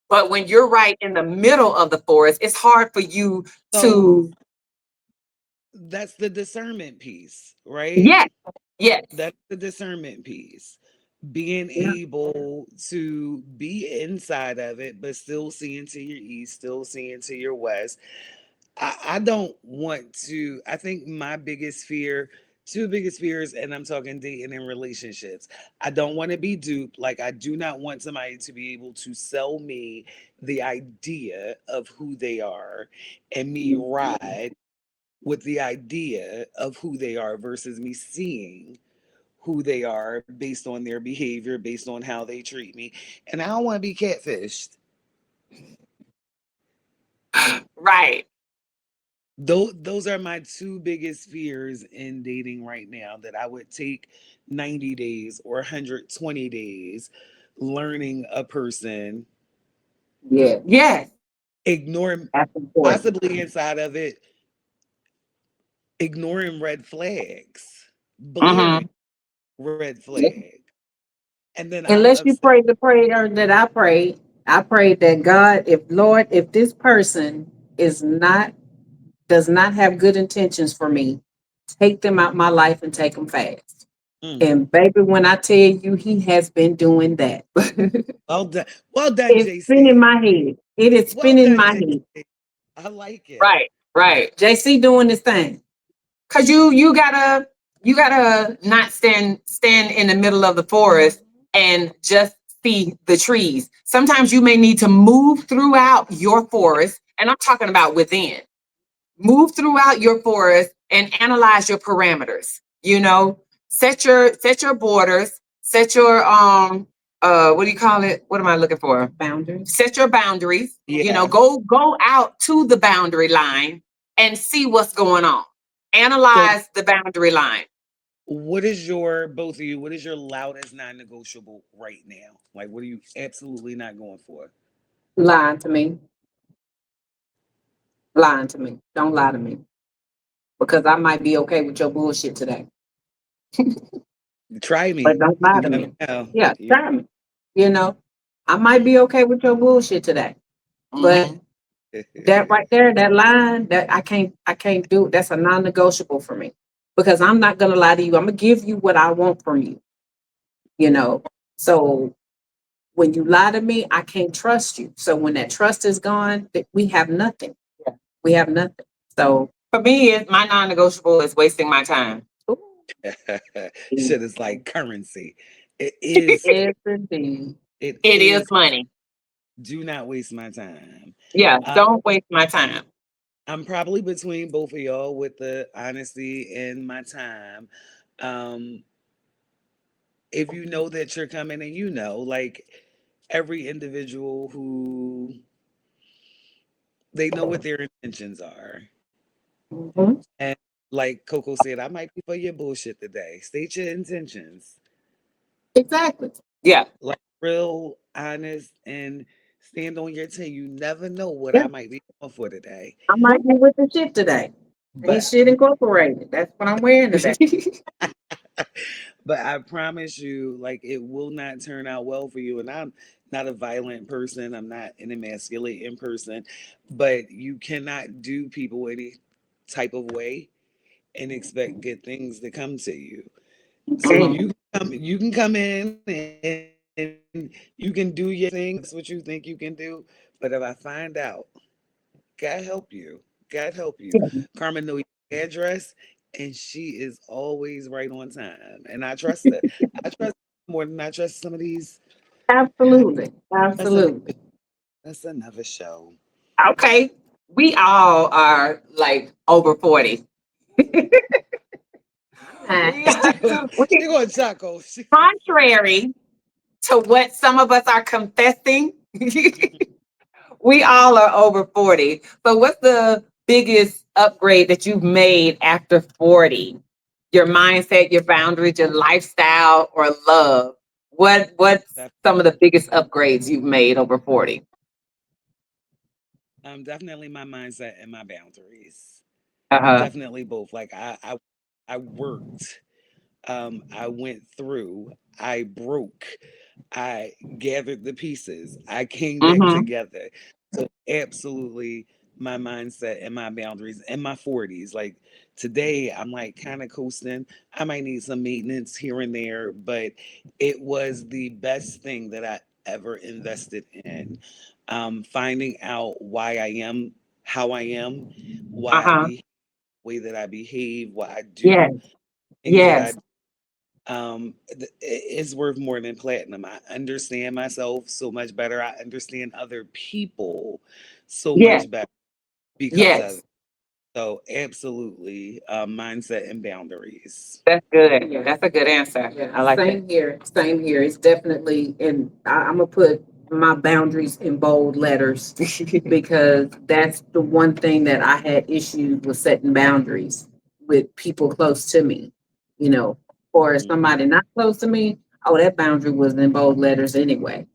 Speaker 1: But when you're right in the middle of the forest, it's hard for you
Speaker 2: So
Speaker 1: to,
Speaker 2: that's the discernment piece, right?
Speaker 1: yes, yes,
Speaker 2: That's the discernment piece. Being
Speaker 1: yeah,
Speaker 2: able to be inside of it, but still seeing to your east, still seeing to your west. I don't want to, I think my biggest fear, two biggest fears, and I'm talking dating and relationships. I don't want to be duped. Like, I do not want somebody to be able to sell me the idea of who they are and me ride with the idea of who they are versus me seeing who they are based on their behavior, based on how they treat me. And I don't want to be catfished.
Speaker 1: right.
Speaker 2: Those are my two biggest fears in dating right now, that I would take 90 days or 120 days learning a person,
Speaker 1: Yeah, yes,
Speaker 2: ignoring,
Speaker 1: that's important.
Speaker 2: possibly inside of it, ignoring red flags, blaring
Speaker 1: Mm-hmm.
Speaker 2: red flags. And then I'm
Speaker 3: Unless you
Speaker 2: upset.
Speaker 3: pray the prayer that I prayed that God, if Lord, if this person is not does not have good intentions for me, take them out my life and take them fast.
Speaker 2: Mm,
Speaker 3: And baby, when I tell you, he has been doing that.
Speaker 2: well done. Well done,
Speaker 3: It's spinning
Speaker 2: JC.
Speaker 3: my head. It is
Speaker 2: Well
Speaker 3: spinning
Speaker 2: done,
Speaker 3: my head.
Speaker 2: JC. I like it.
Speaker 1: Right, right.
Speaker 3: JC doing this thing.
Speaker 1: Cause you gotta not stand in the middle of the forest and just see the trees. Sometimes you may need to move throughout your forest, and I'm talking about within. Move throughout your forest and analyze your parameters, you know, set your borders, set your what do you call it, what am I looking for,
Speaker 3: Boundaries.
Speaker 1: set your boundaries, you know,
Speaker 2: Yeah.
Speaker 1: go out to the boundary line and see what's going on,
Speaker 2: So
Speaker 1: analyze the boundary line.
Speaker 2: what is your, both of you, what is your loudest non-negotiable right now? Like, what are you absolutely not going for?
Speaker 3: Lying to me. Lying to me. Don't lie to me. Because I might be okay with your bullshit today.
Speaker 2: Try
Speaker 3: But
Speaker 2: me.
Speaker 3: don't
Speaker 2: You
Speaker 3: lie to
Speaker 2: never
Speaker 3: me.
Speaker 2: know.
Speaker 3: Yeah,
Speaker 2: You,
Speaker 3: try me. You know, I might be okay with your bullshit today. But
Speaker 1: Mhm.
Speaker 3: that right there, that line, that I can't do. That's a non-negotiable for me. Because I'm not gonna lie to you. I'm gonna give you what I want from you, you know. So when you lie to me, I can't trust you. So when that trust is gone, we have nothing.
Speaker 1: Yeah.
Speaker 3: We have nothing. So
Speaker 1: For me, my non-negotiable is wasting my time.
Speaker 3: ooh,
Speaker 2: shit is like currency. It is,
Speaker 3: yes, indeed.
Speaker 2: it
Speaker 1: It is
Speaker 2: is,
Speaker 1: money.
Speaker 2: do not waste my time.
Speaker 1: Yeah,
Speaker 2: Uh,
Speaker 1: don't waste my time.
Speaker 2: I'm probably between both of y'all with the honesty and my time. Um, if you know that you're coming and you know, like every individual who, they know what their intentions are.
Speaker 3: Mhm.
Speaker 2: And like Coco said, I might be for your bullshit today. State your intentions.
Speaker 3: Exactly.
Speaker 1: Yeah.
Speaker 2: Like real honest and stand on your 10. You never know what
Speaker 3: Yeah.
Speaker 2: I might be going for today.
Speaker 3: I might be with the shit today. Ain't
Speaker 2: But
Speaker 3: shit incorporated. That's what I'm wearing today.
Speaker 2: but I promise you, like it will not turn out well for you. And I'm not a violent person. I'm not an emasculating person. But you cannot do people any type of way and expect good things to come to you. So
Speaker 3: Okay.
Speaker 2: you can come in and you can do your thing. That's what you think you can do. But if I find out, God help you. God help you. Carmen know your address, and she is always right on time. And I trust her. I trust her more than I trust some of these. God,
Speaker 3: Absolutely.
Speaker 2: that's another,
Speaker 3: Absolutely.
Speaker 2: that's another show.
Speaker 1: Okay. We all are like over 40. We
Speaker 2: She
Speaker 1: are,
Speaker 2: going,
Speaker 1: we,
Speaker 2: she going Chaco.
Speaker 1: contrary to what some of us are confessing, we all are over 40. So what's the biggest upgrade that you've made after 40? Your mindset, your boundaries, your lifestyle, or love? What's
Speaker 2: Def-
Speaker 1: some of the biggest upgrades you've made over 40?
Speaker 2: definitely my mindset and my boundaries.
Speaker 1: Uh-huh.
Speaker 2: Definitely both. Like I worked. I went through. I broke. I gathered the pieces. I came back
Speaker 1: Mm-hmm.
Speaker 2: together. So absolutely my mindset and my boundaries in my 40s. Like today I'm like kind of coasting. I might need some maintenance here and there, but it was the best thing that I ever invested in. Finding out why I am how I am, why I
Speaker 1: Uh-huh.
Speaker 2: behave the way that I behave, why I
Speaker 1: Yes.
Speaker 2: do things that I
Speaker 1: Yes.
Speaker 2: it's worth more than platinum. I understand myself so much better. I understand other people so
Speaker 1: Yes.
Speaker 2: much better because of
Speaker 1: Yes.
Speaker 2: it. So absolutely, mindset and boundaries.
Speaker 1: That's good.
Speaker 3: Yeah.
Speaker 1: That's a good answer.
Speaker 3: Yeah.
Speaker 1: I like that.
Speaker 3: Same here. Same here. It's definitely, and I'm gonna put my boundaries in bold letters because that's the one thing that I had issues with setting boundaries with people close to me. You know, or
Speaker 2: Mhm.
Speaker 3: somebody not close to me, oh, that boundary was in bold letters anyway.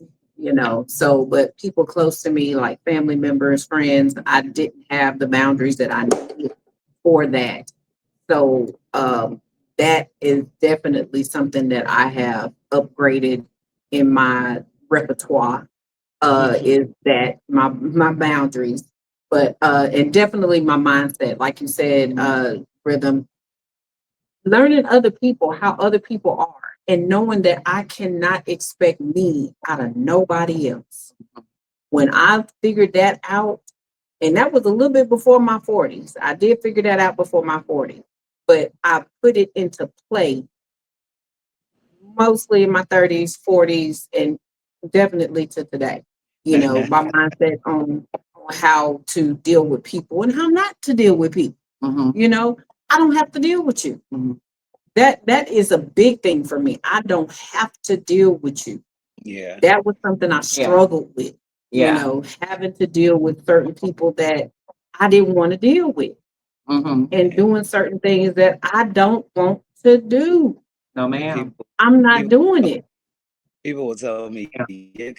Speaker 3: So but people close to me, like family members, friends, I didn't have the boundaries that I needed for that. So that is definitely something that I have upgraded in my repertoire. Is that my boundaries, but and definitely my mindset, like you said, rhythm, learning other people, how other people are, and knowing that I cannot expect me out of nobody else. When I figured that out, and that was a little bit before my 40s. I did figure that out before my 40s, but I put it into play mostly in my 30s, 40s, and definitely to today. My mindset on how to deal with people and how not to deal with people.
Speaker 1: Mm-hmm.
Speaker 3: I don't have to deal with you.
Speaker 1: Mm-hmm.
Speaker 3: That is a big thing for me. I don't have to deal with you.
Speaker 2: Yeah.
Speaker 3: That was something I
Speaker 1: Yeah.
Speaker 3: struggled with,
Speaker 1: Yeah.
Speaker 3: having to deal with certain people that I didn't want to deal with
Speaker 1: Mm-hmm.
Speaker 3: and
Speaker 2: Yeah.
Speaker 3: doing certain things that I don't want to do.
Speaker 1: No, ma'am.
Speaker 2: People,
Speaker 3: I'm not
Speaker 2: people,
Speaker 3: doing it.
Speaker 2: people will tell me
Speaker 1: Yeah.
Speaker 2: your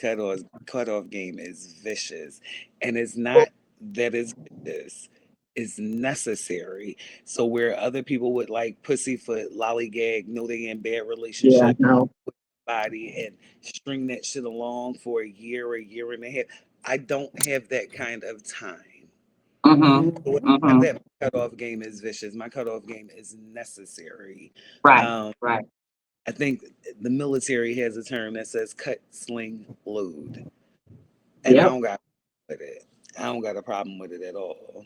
Speaker 2: cutoff game is vicious, and it's not that it's vicious. It's necessary. So where other people would like pussyfoot, lollygag, know they in bad
Speaker 3: Yeah,
Speaker 2: relationship
Speaker 3: no.
Speaker 2: body and string that shit along for a year and a half. I don't have that kind of time.
Speaker 1: Mm-hmm.
Speaker 2: So when I have
Speaker 1: Mm-hmm.
Speaker 2: that, my cutoff game is vicious. My cutoff game is necessary.
Speaker 1: Right.
Speaker 2: Um,
Speaker 1: Right.
Speaker 2: I think the military has a term that says cut, sling, load. And I
Speaker 3: Yep.
Speaker 2: don't got with it. I don't got a problem with it at all.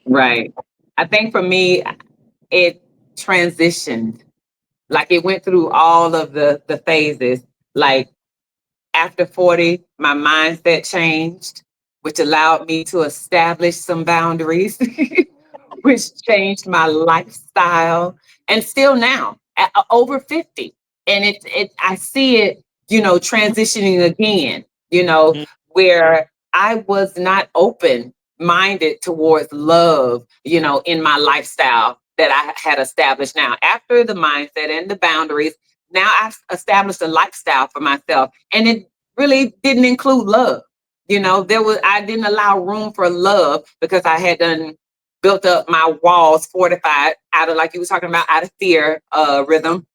Speaker 1: Right. I think for me, it transitioned. Like it went through all of the phases. Like after 40, my mindset changed, which allowed me to establish some boundaries, which changed my lifestyle. And still now, over 50. And I see it, transitioning again,
Speaker 2: Mhm.
Speaker 1: where I was not open minded towards love, in my lifestyle. that I had established. Now, after the mindset and the boundaries, now I've established a lifestyle for myself, and it really didn't include love. I didn't allow room for love because I had done built up my walls fortified out of, like you were talking about, out of fear, rhythm,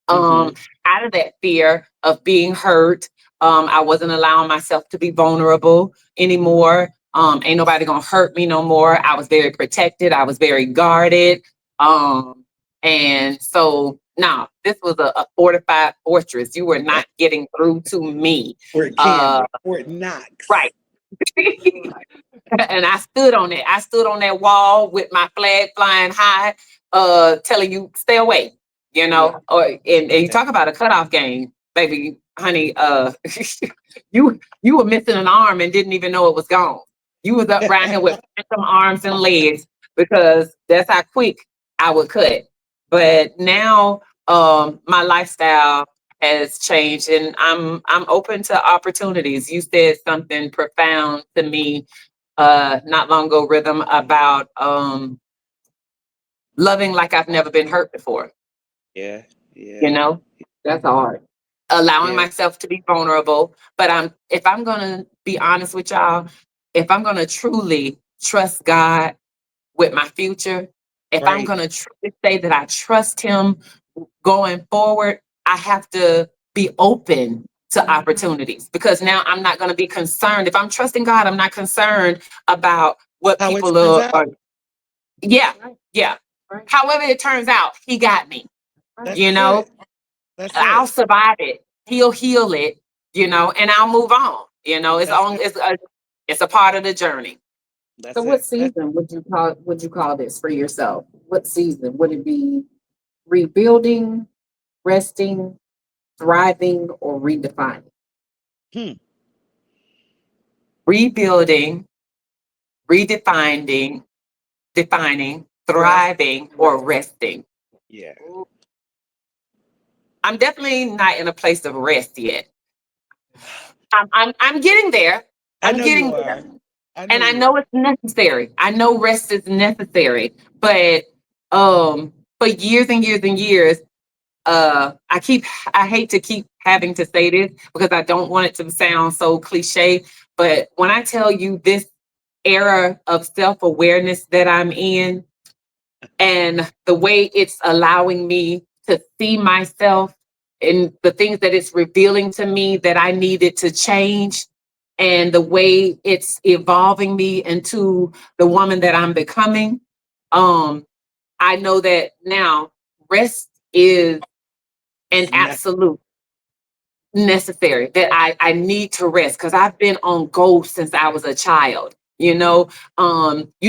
Speaker 2: Mhm.
Speaker 1: out of that fear of being hurt. I wasn't allowing myself to be vulnerable anymore. Ain't nobody gonna hurt me no more. I was very protected. I was very guarded. And so now this was a fortified fortress. You were not getting through to me.
Speaker 2: Fort Campbell, Fort Knox.
Speaker 1: Right. And I stood on it. I stood on that wall with my flag flying high, telling you stay away. And you talk about a cutoff game, baby, honey. You were missing an arm and didn't even know it was gone. You was up right here with some arms and legs because that's how quick I would cut. But now, my lifestyle has changed, and I'm open to opportunities. You said something profound to me not long ago, Rhythm, about loving like I've never been hurt before.
Speaker 2: Yeah,
Speaker 1: You
Speaker 2: yeah,
Speaker 1: know, that's hard. Allowing
Speaker 2: yeah.
Speaker 1: myself to be vulnerable. But if I'm gonna be honest with y'all, if I'm gonna truly trust God with my future, if I'm
Speaker 2: Right.
Speaker 1: gonna truly say that I trust Him going forward, I have to be open to opportunities, because now I'm not going to be concerned. If I'm trusting God, I'm not concerned about what
Speaker 2: How it
Speaker 1: people
Speaker 2: turns
Speaker 1: are.
Speaker 2: out.
Speaker 1: Yeah, yeah. However it turns out, He got me. You
Speaker 2: That's
Speaker 1: know,
Speaker 2: it. That's
Speaker 1: I'll
Speaker 2: it.
Speaker 1: survive it. He'll heal it. And I'll move on. It's
Speaker 2: That's
Speaker 1: on.
Speaker 2: it.
Speaker 1: It's a part of the journey.
Speaker 3: So
Speaker 2: That's
Speaker 3: what
Speaker 2: it. That's
Speaker 3: season would you call this for yourself? What season? Would it be rebuilding, resting, thriving, or redefining?
Speaker 2: hmm.
Speaker 1: Rebuilding, redefining, defining,
Speaker 3: Right.
Speaker 1: thriving, or resting.
Speaker 2: Yeah.
Speaker 1: I'm definitely not in a place of rest yet. I'm getting there.
Speaker 2: I
Speaker 1: I'm
Speaker 2: know you
Speaker 1: getting there.
Speaker 2: are. I know
Speaker 1: And I
Speaker 2: you
Speaker 1: know
Speaker 2: are.
Speaker 1: it's necessary. I know rest is necessary. But for years and years and years, I hate to keep having to say this because I don't want it to sound so cliche. But when I tell you this era of self-awareness that I'm in, and the way it's allowing me to see myself and the things that it's revealing to me that I needed to change, and the way it's evolving me into the woman that I'm becoming, um I know that now rest is an
Speaker 2: It's
Speaker 1: absolute necessary, that I need to rest because I've been on go since I was a child. You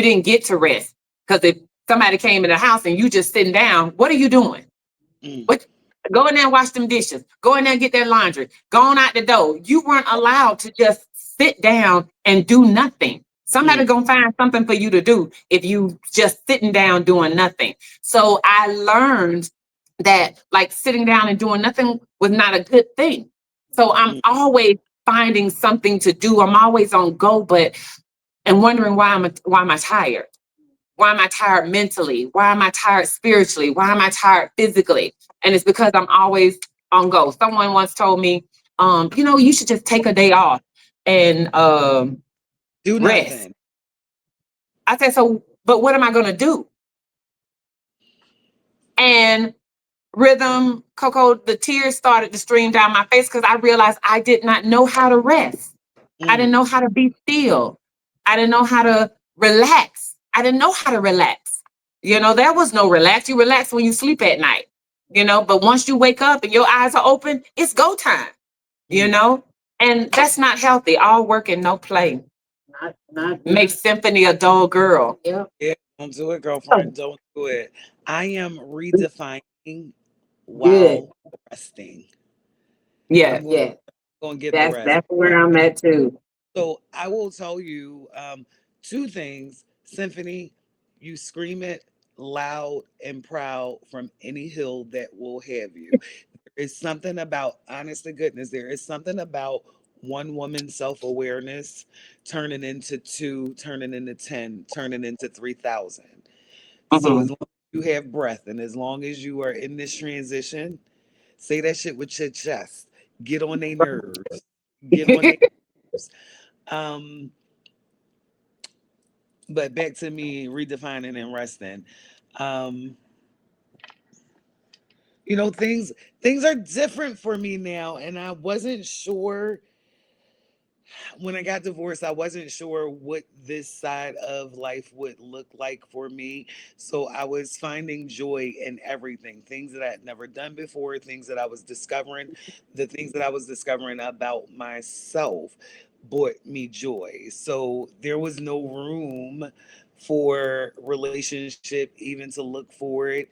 Speaker 1: didn't get to rest because if somebody came in the house and you just sitting down, what are you doing?
Speaker 2: mm,
Speaker 1: What? Go in there and wash them dishes. Go in there and get their laundry. Go on out the door. You weren't allowed to just sit down and do nothing. Somebody
Speaker 2: mm.
Speaker 1: gonna find something for you to do if you just sitting down doing nothing. So I learned that, like, sitting down and doing nothing was not a good thing. So I'm
Speaker 2: Mm.
Speaker 1: always finding something to do. I'm always on go, but and wondering why am I tired? Why am I tired mentally? Why am I tired spiritually? Why am I tired physically? And it's because I'm always on go. Someone once told me, you should just take a day off and
Speaker 2: Do
Speaker 1: rest.
Speaker 2: nothing.
Speaker 1: I said, so, but what am I gonna do? And Rhythm, Coco, the tears started to stream down my face because I realized I did not know how to rest. I didn't
Speaker 2: Mm,
Speaker 1: know how to be still. I didn't know how to relax. I didn't know how to relax. There was no relax. You relax when you sleep at night, but once you wake up and your eyes are open, it's go time, you
Speaker 2: mm.
Speaker 1: know? And that's not healthy. All work and no play
Speaker 3: Not
Speaker 1: makes Symphony a dull girl.
Speaker 3: Yep.
Speaker 2: Yeah, don't do it,
Speaker 1: Oh,
Speaker 2: girlfriend. Don't do it. I am redefining
Speaker 3: Good.
Speaker 2: while resting.
Speaker 1: yeah.
Speaker 2: I'm going
Speaker 3: Yeah.
Speaker 2: to get the
Speaker 3: That's
Speaker 2: rest.
Speaker 3: that's where I'm at too.
Speaker 2: So I will tell you two things. Symphony, you scream it loud and proud from any hill that will have you. There is something about, honest to goodness, there is something about one woman's self awareness turning into two, turning into 10, turning into 3,000. So
Speaker 1: Mhm.
Speaker 2: as long as you have breath. And as long as you are in this transition, say that shit with your chest. Get on their nerves. Get on their nerves. Um, but back to me redefining and resting. Um, things are different for me now, and I wasn't sure when I got divorced, I wasn't sure what this side of life would look like for me. So I was finding joy in everything, things that I had never done before, things that I was discovering, the things that I was discovering about myself brought me joy. So there was no room for relationship, even to look for it.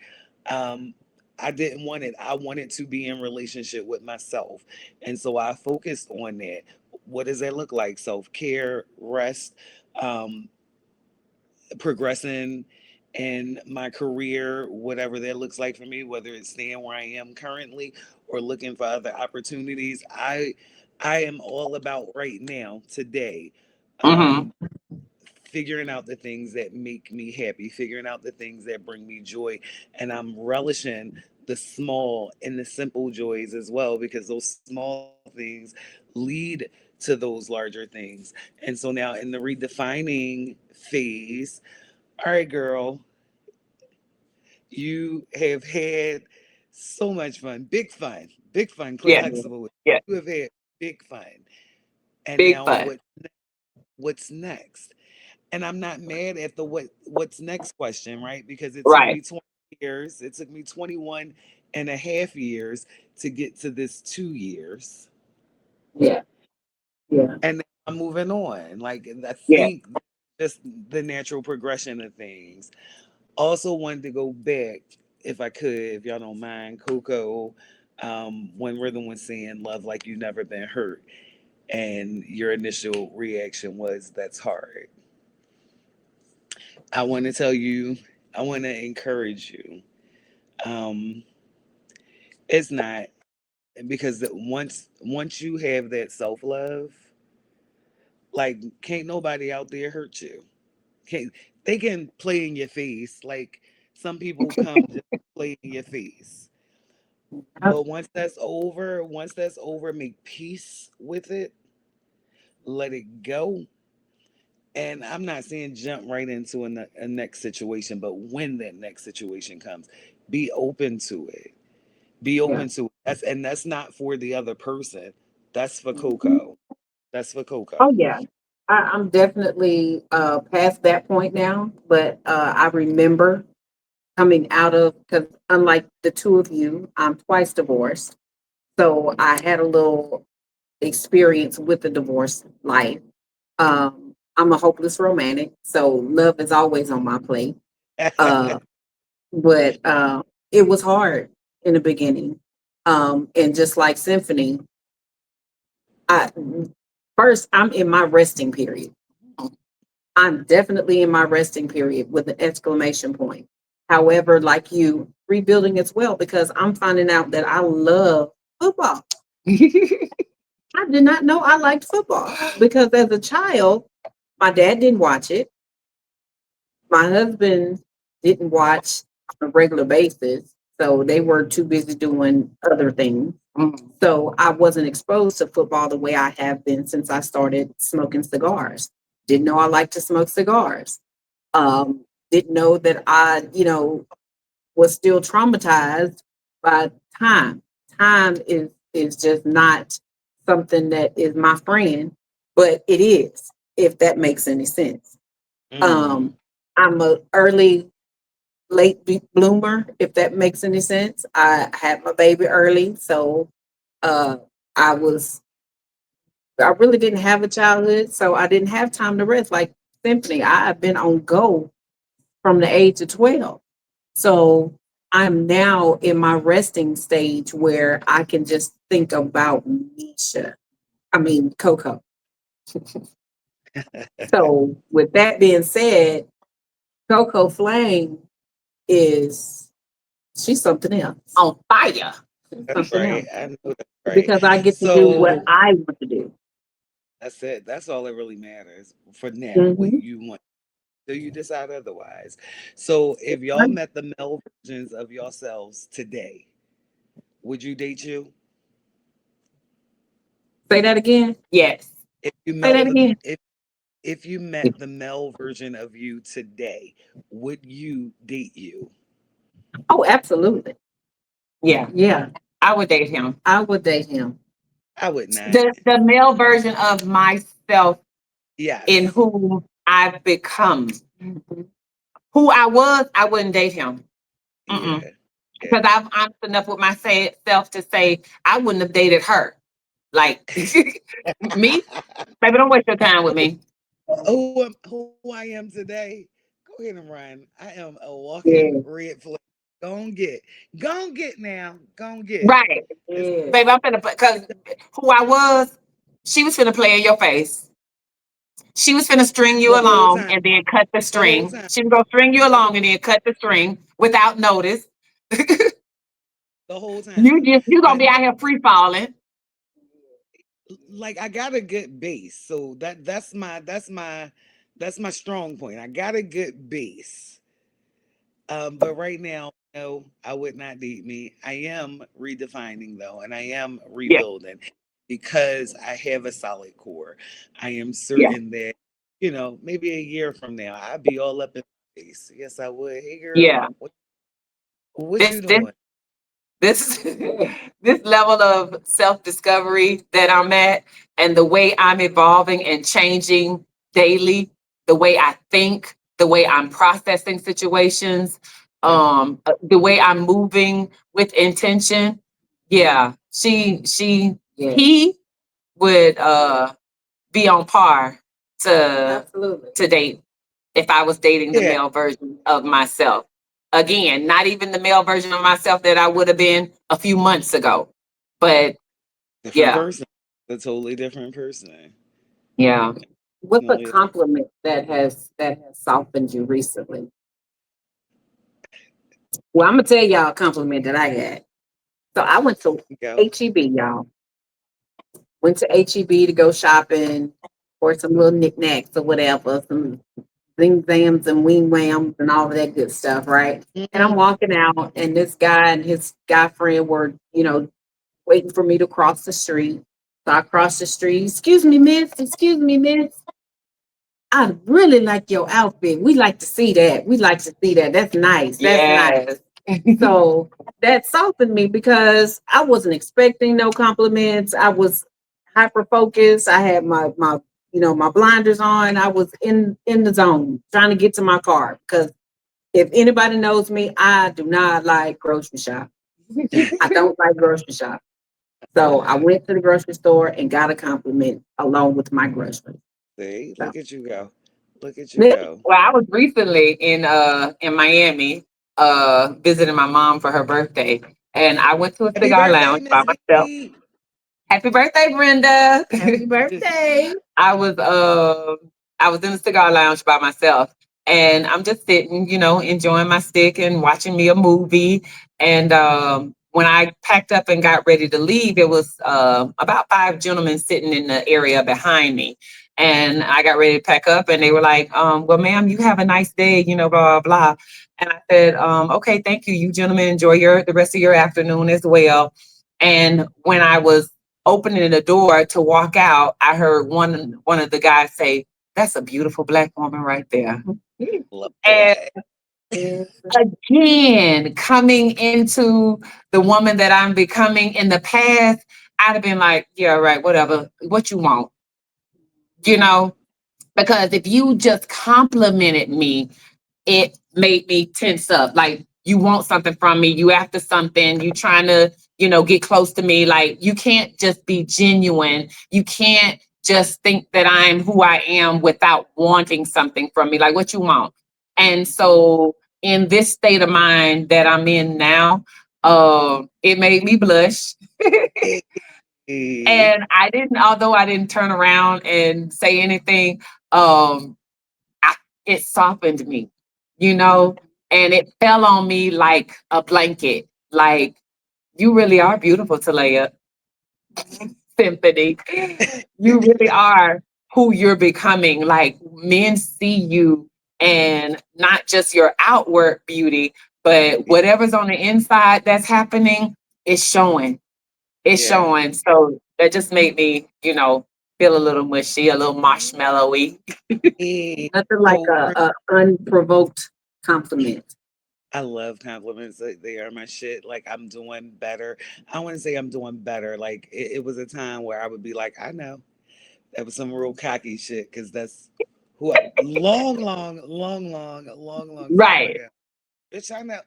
Speaker 2: Um, I didn't want it. I wanted to be in relationship with myself. And so I focused on that. What does that look like? Self-care, rest, um, progressing in my career, whatever that looks like for me, whether it's staying where I am currently or looking for other opportunities. I am all about right now, today.
Speaker 1: Mm-hmm.
Speaker 2: Um, Figuring out the things that make me happy, figuring out the things that bring me joy. And I'm relishing the small and the simple joys as well, because those small things lead to those larger things. And so now in the redefining phase, all right, girl, you have had so much fun, big fun,
Speaker 1: Yeah.
Speaker 2: flexible.
Speaker 1: Yeah.
Speaker 2: You have had big fun. And
Speaker 1: Big
Speaker 2: now
Speaker 1: fun.
Speaker 2: what's next? And I'm not mad at the what's next question, right? Because it took
Speaker 1: Right.
Speaker 2: me 20 years. It took me 21 and a half years to get to this 2 years.
Speaker 3: Yeah. Yeah.
Speaker 2: And I'm moving on. Like I
Speaker 1: Yeah.
Speaker 2: think just the natural progression of things. Also wanted to go back, if I could, if y'all don't mind, Coco, when Rhythm was saying love like you never been hurt. And your initial reaction was that's hard. I want to tell you, I want to encourage you. Um, it's not, because once you have that self love, like can't nobody out there hurt you. Can't They can play in your face, like some people come just to play in your face. But once that's over, make peace with it, let it go. And I'm not saying jump right into a next situation, but when that next situation comes, be open to it. Be
Speaker 3: Yeah.
Speaker 2: open to it. That's not for the other person. That's for
Speaker 3: Mhm.
Speaker 2: Coco. That's for
Speaker 3: Oh
Speaker 2: Coco.
Speaker 3: yeah. I'm definitely past that point now, but I remember coming out of, because unlike the two of you, I'm twice divorced. So I had a little experience with the divorce life. I'm a hopeless romantic, so love is always on my plate. Uh, but it was hard in the beginning. And just like Symphony, I first I'm in my resting period. I'm definitely in my resting period with an exclamation point. However, like you, rebuilding as well because I'm finding out that I love football. I did not know I liked football because as a child, my dad didn't watch it. My husband didn't watch on a regular basis. So they were too busy doing other things.
Speaker 1: Mhm.
Speaker 3: So I wasn't exposed to football the way I have been since I started smoking cigars. Didn't know I liked to smoke cigars. Didn't know that I was still traumatized by time. Time is just not something that is my friend, but it is, if that makes any sense.
Speaker 2: Mm.
Speaker 3: Um, I'm a early, bloomer, if that makes any sense. I had my baby early, so uh, I was I really didn't have a childhood, so I didn't have time to rest. Like Symphony, I've been on go from the age of 12. So I'm now in my resting stage where I can just think about Misha. I mean, Coco. So with that being said, Coco Flame is she's something else.
Speaker 1: On fire.
Speaker 2: That's
Speaker 3: Something
Speaker 2: right.
Speaker 3: else.
Speaker 2: I know that's right.
Speaker 3: Because I get to do what
Speaker 2: So
Speaker 3: I want to do.
Speaker 2: that's it. That's all that really matters for now. What
Speaker 3: Mhm.
Speaker 2: you want. till you decide otherwise. So if y'all met the male versions of yourselves today, would you date you?
Speaker 3: Say that again.
Speaker 1: Yes.
Speaker 2: If you
Speaker 3: Say
Speaker 2: met
Speaker 3: that
Speaker 2: the
Speaker 3: again.
Speaker 2: if you met the male version of you today, would you date you?
Speaker 3: Oh, absolutely.
Speaker 1: Yeah.
Speaker 3: Yeah,
Speaker 1: I would date him.
Speaker 3: I would date him.
Speaker 2: I would not.
Speaker 1: The male version of myself in
Speaker 2: Yes.
Speaker 1: who I've become.
Speaker 3: Mhm.
Speaker 1: Who I was, I wouldn't date him. Mm-mm.
Speaker 2: Yeah.
Speaker 1: Because
Speaker 2: Yeah.
Speaker 1: I'm honest enough with myself to say I wouldn't have dated her. Like me, baby, don't waste your time with me.
Speaker 2: Who I am today, go ahead and run. I am a walking
Speaker 3: Yeah,
Speaker 2: red flag. Go and get. Go and get now. Go and get.
Speaker 1: Right.
Speaker 2: It's
Speaker 3: yeah.
Speaker 1: Baby, I'm finna because who I was, she was finna play in your face. She was finna string you
Speaker 2: the whole
Speaker 1: along
Speaker 2: time.
Speaker 1: and then cut the
Speaker 2: The whole
Speaker 1: string.
Speaker 2: time.
Speaker 1: She was gonna string you
Speaker 2: The
Speaker 1: along
Speaker 2: whole
Speaker 1: and then cut the string without notice.
Speaker 2: the whole time.
Speaker 1: You gonna
Speaker 2: But
Speaker 1: be
Speaker 2: no,
Speaker 1: out here free falling.
Speaker 2: like I got a good base. So that's my strong point. I got a good base. But right now, no, I would not date me. I am redefining though, and I am
Speaker 1: Yeah,
Speaker 2: rebuilding because I have a solid core. I am
Speaker 1: yeah,
Speaker 2: certain that, maybe a year from now, I'd be all up in my face. Yes, I would. Hey girl,
Speaker 1: yeah.
Speaker 2: what you
Speaker 1: This this
Speaker 2: doing?
Speaker 1: this this level of self-discovery that I'm at and the way I'm evolving and changing daily, the way I think, the way I'm processing situations,
Speaker 2: Yeah.
Speaker 1: the way I'm moving with intention. Yeah,
Speaker 3: Yeah,
Speaker 1: he would be on par to
Speaker 3: absolutely.
Speaker 1: date if I was dating the
Speaker 2: Yeah.
Speaker 1: male version of myself. Again, not even the male version of myself that I would have been a few months ago. But
Speaker 2: Different
Speaker 1: yeah,
Speaker 2: person. A totally different person.
Speaker 1: yeah,
Speaker 3: What's a
Speaker 2: Definitely.
Speaker 3: compliment that has softened you recently? Well, I'm gonna tell y'all a compliment that I got. So I went to
Speaker 2: Go.
Speaker 3: HEB, y'all. Went to HEB to go shopping for some little knickknacks or whatever, some zing zams and wing whams and all of that good stuff, right? And I'm
Speaker 2: Mhm.
Speaker 3: walking out, and this guy and his guy friend were, waiting for me to cross the street. So I crossed the street. Excuse me, miss. Excuse me, miss. I really like your outfit. We like to see that. We like to see that. That's nice. That's nice.
Speaker 1: yes,
Speaker 3: So that softened me because I wasn't expecting no compliments. I was hyper focused. I had my blinders on. I was in the zone trying to get to my car because if anybody knows me, I do not like grocery shop. I don't like grocery shop. So I went to the grocery store and got a compliment along with my groceries.
Speaker 2: See,
Speaker 3: So
Speaker 2: look at you go. Look at you
Speaker 3: yeah,
Speaker 2: go.
Speaker 1: well, I was recently in Miami visiting my mom for her birthday, and I went to a
Speaker 2: Happy
Speaker 1: cigar
Speaker 2: birthday,
Speaker 1: lounge by
Speaker 2: Miss
Speaker 1: myself.
Speaker 2: V.
Speaker 1: Happy birthday, Brenda!
Speaker 3: happy birthday.
Speaker 1: I was I was in the cigar lounge by myself and I'm just sitting, enjoying my stick and watching me a movie. And when I packed up and got ready to leave, it was about five gentlemen sitting in the area behind me. And I got ready to pack up and they were like, well, ma'am, you have a nice day, blah, blah, blah. And I said, okay, thank you. You gentlemen enjoy the rest of your afternoon as well. And when I was opening the door to walk out, I heard one of the guys say, "That's a beautiful black woman right there." And
Speaker 2: Lord.
Speaker 1: again, coming into the woman that I'm becoming in the past, I'd have been like, "Yeah, right, whatever. What you want?" You know, because if you just complimented me, it made me tense up. Like you want something from me, you after something, you trying to, get close to me. Like you can't just be genuine. You can't just think that I'm who I am without wanting something from me. Like what you want. And so in this state of mind that I'm in now, it made me blush.
Speaker 2: Hey.
Speaker 1: And although I didn't turn around and say anything, um, I, it softened me, and it fell on me like a blanket. Like, you really are beautiful, Talaya. Symphony. You really are who you're becoming. Like, men see you and not just your outward beauty, but
Speaker 2: Yeah.
Speaker 1: whatever's on the inside that's happening is showing. It's
Speaker 2: Yeah.
Speaker 1: showing. So that just made me, feel a little mushy, a little marshmallowy.
Speaker 2: Yeah.
Speaker 3: Nothing like
Speaker 2: So
Speaker 3: a unprovoked compliment.
Speaker 2: I love compliments. They are my shit. Like I'm doing better. I want to say I'm doing better. Like it was a time where I would be like, I know that was some real cocky shit because that's who long time
Speaker 1: Right.
Speaker 2: ago. Bitch, I know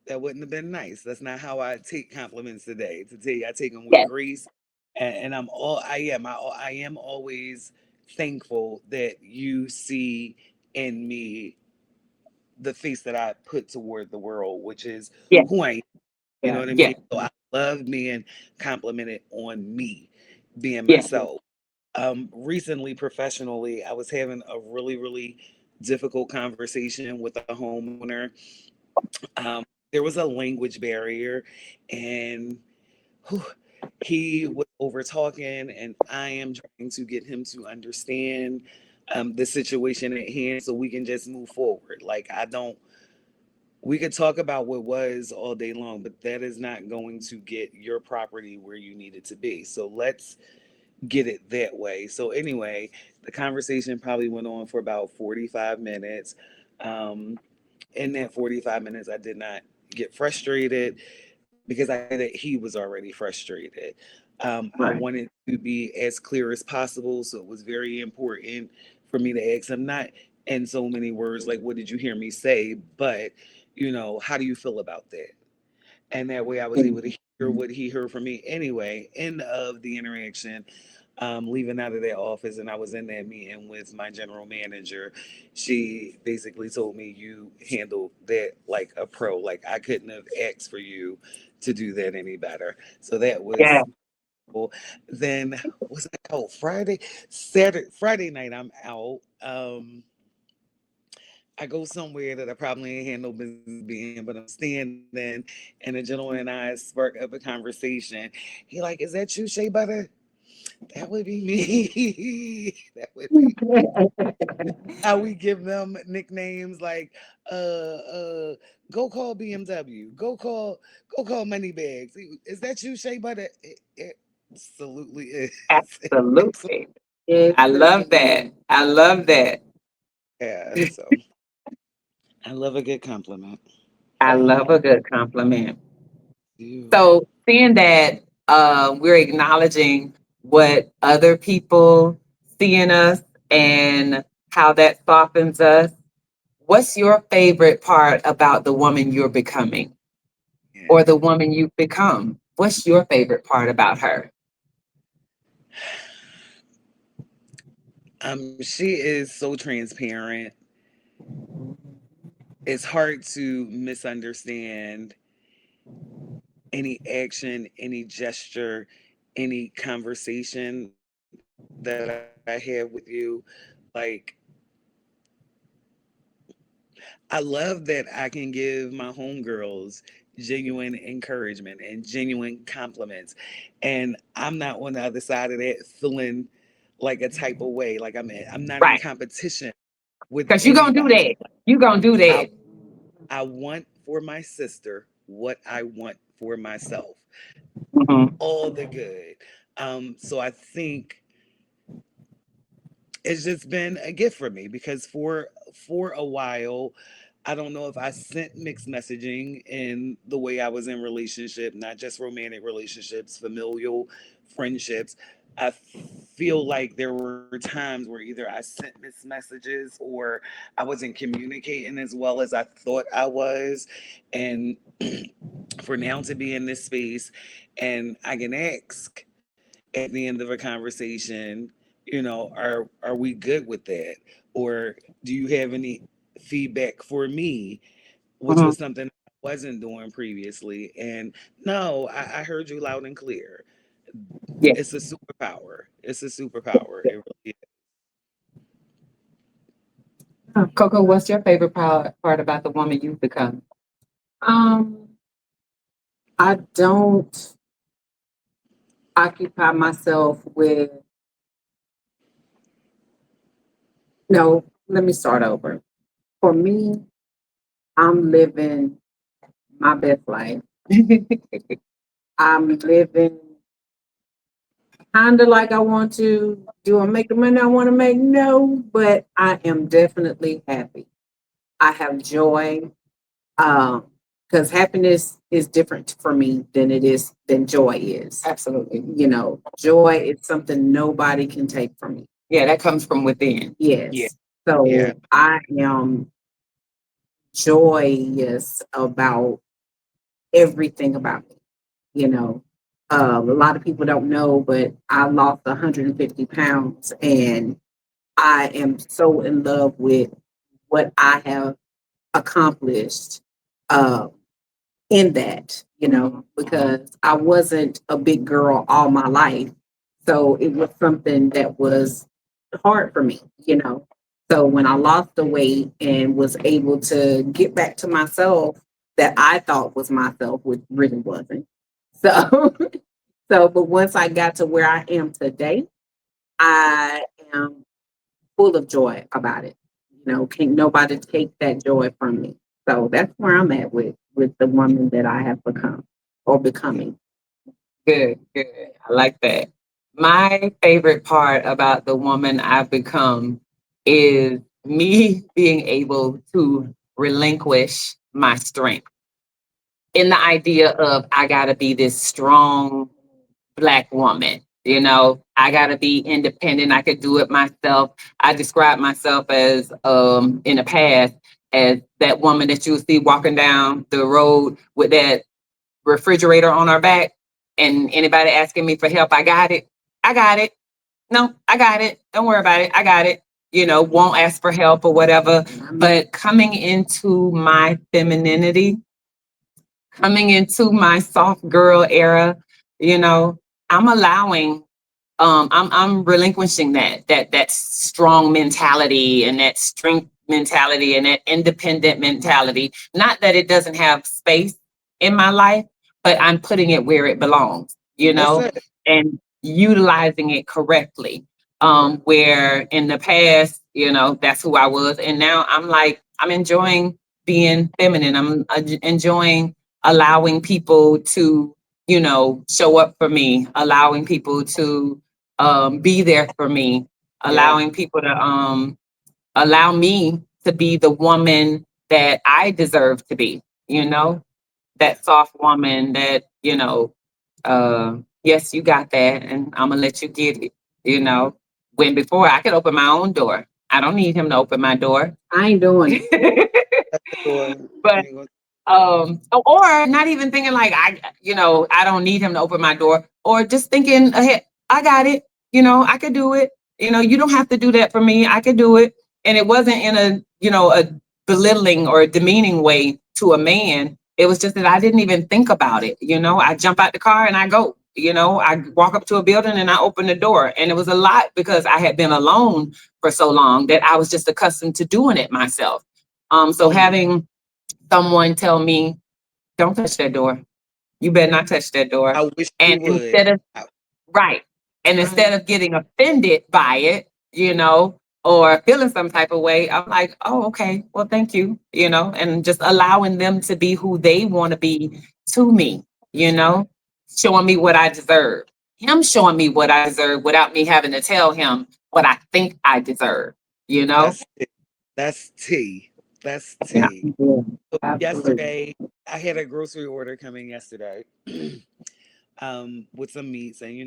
Speaker 2: that wouldn't have been nice. That's not how I take compliments today. To tell you, I take them with
Speaker 1: Yes.
Speaker 2: grace, and I am always thankful that you see in me the face that I put toward the world, which is
Speaker 1: Yes.
Speaker 2: who I am. You know
Speaker 3: Yeah.
Speaker 2: what I mean?
Speaker 1: Yes.
Speaker 2: So I love being complimented on me, being
Speaker 1: Yes.
Speaker 2: myself. Recently, professionally, I was having a really difficult conversation with a homeowner. Um, there was a language barrier, and whew, he was over talking, and I am trying to get him to understand the situation at hand so we can just move forward. Like, I don't, we could talk about what was all day long, but that is not going to get your property where you need it to be. So let's get it that way. So, anyway, the conversation probably went on for about 45 minutes. Um, in that 45 minutes, I did not get frustrated because I knew that he was already frustrated. I
Speaker 1: Right.
Speaker 2: wanted to be as clear as possible. So it was very important for me to ask him, not in so many words, like, what did you hear me say? But, how do you feel about that? And that way I was able to hear what he heard from me anyway. End of the interaction, leaving out of that office, and I was in that meeting with my general manager. She basically told me, you handled that like a pro. Like I couldn't have asked for you to do that any better. So that
Speaker 1: Yeah.
Speaker 2: was cool. Then was I out Friday night I'm out. I go somewhere that I probably ain't had no business being, but I'm standing, and the gentleman and I spark up a conversation. He like, "Is that you, Shea Butter?" That would be me. That would be how we give them nicknames like, uh, go call BMW, go call Moneybags. Is that you, Shea Butter? It absolutely is. Absolutely.
Speaker 1: Absolutely.
Speaker 3: Yes,
Speaker 1: I
Speaker 3: it
Speaker 1: love that. I love that.
Speaker 2: Yeah. So I love a good compliment.
Speaker 1: I love a good compliment.
Speaker 2: You.
Speaker 1: So seeing that we're acknowledging what other people see in us and how that softens us, what's your favorite part about the woman you're becoming or
Speaker 2: Yeah.
Speaker 1: the woman you've become? What's your favorite part about her?
Speaker 2: She is so transparent. It's hard to misunderstand any action, any gesture, any conversation that I have with you. Like, I love that I can give my homegirls genuine encouragement and genuine compliments. And I'm not on the other side of that feeling like a type of way. Like I'm not in
Speaker 1: Right.
Speaker 2: competition with
Speaker 1: Because you're going to do
Speaker 2: anybody.
Speaker 1: that. You're going to do
Speaker 2: I
Speaker 1: that.
Speaker 2: I want for my sister what I want for myself.
Speaker 1: Mhm.
Speaker 2: All the good. So I think it's just been a gift for me because for a while, I don't know if I sent mixed messaging in the way I was in relationship, not just romantic relationships, familial friendships. I feel like there were times where either I sent mixed messages or I wasn't communicating as well as I thought I was. And for now to be in this space and I can ask at the end of a conversation, are we good with that? Or do you have any feedback for me, which
Speaker 1: Mhm.
Speaker 2: was something I wasn't doing previously? And no, I heard you loud and clear.
Speaker 1: Yeah.
Speaker 2: It's a superpower. It's a superpower. It really
Speaker 1: Coco, what's your favorite part about the woman you've become?
Speaker 3: Um, I don't occupy myself with no let me start over. For me, I'm living my best life. I'm living kind of like I want to. Do I make the money I want to make? No, but I am definitely happy. I have joy. Um, because happiness is different for me than joy is.
Speaker 1: Absolutely.
Speaker 3: You know, joy is something nobody can take from me.
Speaker 1: Yeah, that comes from within.
Speaker 3: Yes.
Speaker 2: Yeah.
Speaker 3: So
Speaker 2: Yeah.
Speaker 3: I am joyous about everything about me. You know, a lot of people don't know, but I lost 150 pounds and I am so in love with what I have accomplished uh, in that, you know, because I wasn't a big girl all my life. So it was something that was hard for me, you know. So when I lost the weight and was able to get back to myself that I thought was myself, which really wasn't. So, but once I got to where I am today, I am full of joy about it. You know, can't nobody take that joy from me. So that's where I'm at with the woman that I have become or becoming.
Speaker 1: Good, good. I like that. My favorite part about the woman I've become is me being able to relinquish my strength in the idea of I got to be this strong Black woman. You know, I got to be independent. I could do it myself. I describe myself as, in the past, as that woman that you see walking down the road with that refrigerator on our back, and anybody asking me for help, I got it. I got it. No, I got it. Don't worry about it. I got it. You know, won't ask for help or whatever. But coming into my femininity, coming into my soft girl era, you know, I'm allowing I'm relinquishing that strong mentality and that strength mentality and that independent mentality. Not that it doesn't have space in my life, but I'm putting it where it belongs, you
Speaker 2: That's
Speaker 1: know,
Speaker 2: it.
Speaker 1: and utilizing it correctly. Where in the past, you know, that's who I was, and now I'm like I'm enjoying being feminine. I'm enjoying allowing people to, you know, show up for me, allowing people to be there for me,
Speaker 2: Yeah.
Speaker 1: allowing people to allow me to be the woman that I deserve to be, you know, that soft woman that, you know, yes, you got that, and I'm gonna let you get it, you know. When before I could open my own door. I don't need him to open my door.
Speaker 3: I ain't doing
Speaker 2: That's the door.
Speaker 1: But
Speaker 2: You ain't gonna-
Speaker 1: or not even thinking like you know, I don't need him to open my door, or just thinking ahead, I got it, you know, I could do it, you know, you don't have to do that for me, I could do it. And it wasn't in a, you know, a belittling or a demeaning way to a man. It was just that I didn't even think about it, you know. I jump out the car and I go, you know, I walk up to a building and I open the door. And it was a lot because I had been alone for so long that I was just accustomed to doing it myself. So having someone tell me, don't touch that door. You better not touch that door.
Speaker 2: I wish you
Speaker 1: And
Speaker 2: would.
Speaker 1: instead of,
Speaker 2: I,
Speaker 1: right. And
Speaker 2: I
Speaker 1: instead of getting offended by it, you know, or feeling some type of way, I'm like, oh, okay, well, thank you, you know, and just allowing them to be who they want to be to me, you know, showing me what I deserve. Him showing me what I deserve without me having to tell him what I think I deserve, you know?
Speaker 2: that's it. That's tea. That's
Speaker 1: Yeah.
Speaker 2: tea.
Speaker 3: it.
Speaker 2: So
Speaker 3: Absolutely.
Speaker 2: yesterday, I had a grocery order coming yesterday, with some meats, and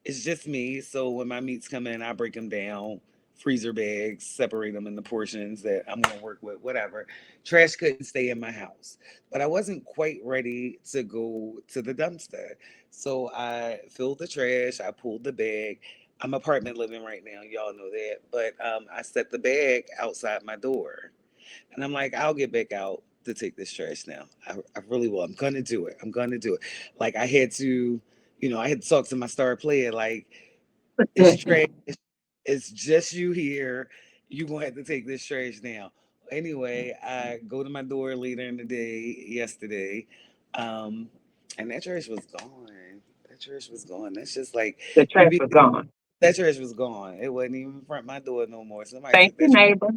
Speaker 2: it's just me. So when my meats come in, I break them down, freezer bags, separate them into portions that I'm gonna work with, whatever. Trash couldn't stay in my house, but I wasn't quite ready to go to the dumpster. So I filled the trash, I pulled the bag. I'm apartment living right now, y'all know that. But I set the bag outside my door. And I'm like, I'll get back out to take this trash now. I really will. I'm gonna do it. I'm gonna do it. Like I had to talk to my star player. Like, it's trash. It's just you here. You gonna have to take this trash now. Anyway, I go to my door later in the day yesterday, um, and that trash was gone. That trash was gone. That's just like
Speaker 1: The
Speaker 2: you
Speaker 1: trash
Speaker 2: be
Speaker 1: was gone.
Speaker 2: That trash was gone. It wasn't even in front of my door no more. Somebody
Speaker 1: Thank
Speaker 2: took
Speaker 1: you,
Speaker 2: that trash.
Speaker 1: neighbor.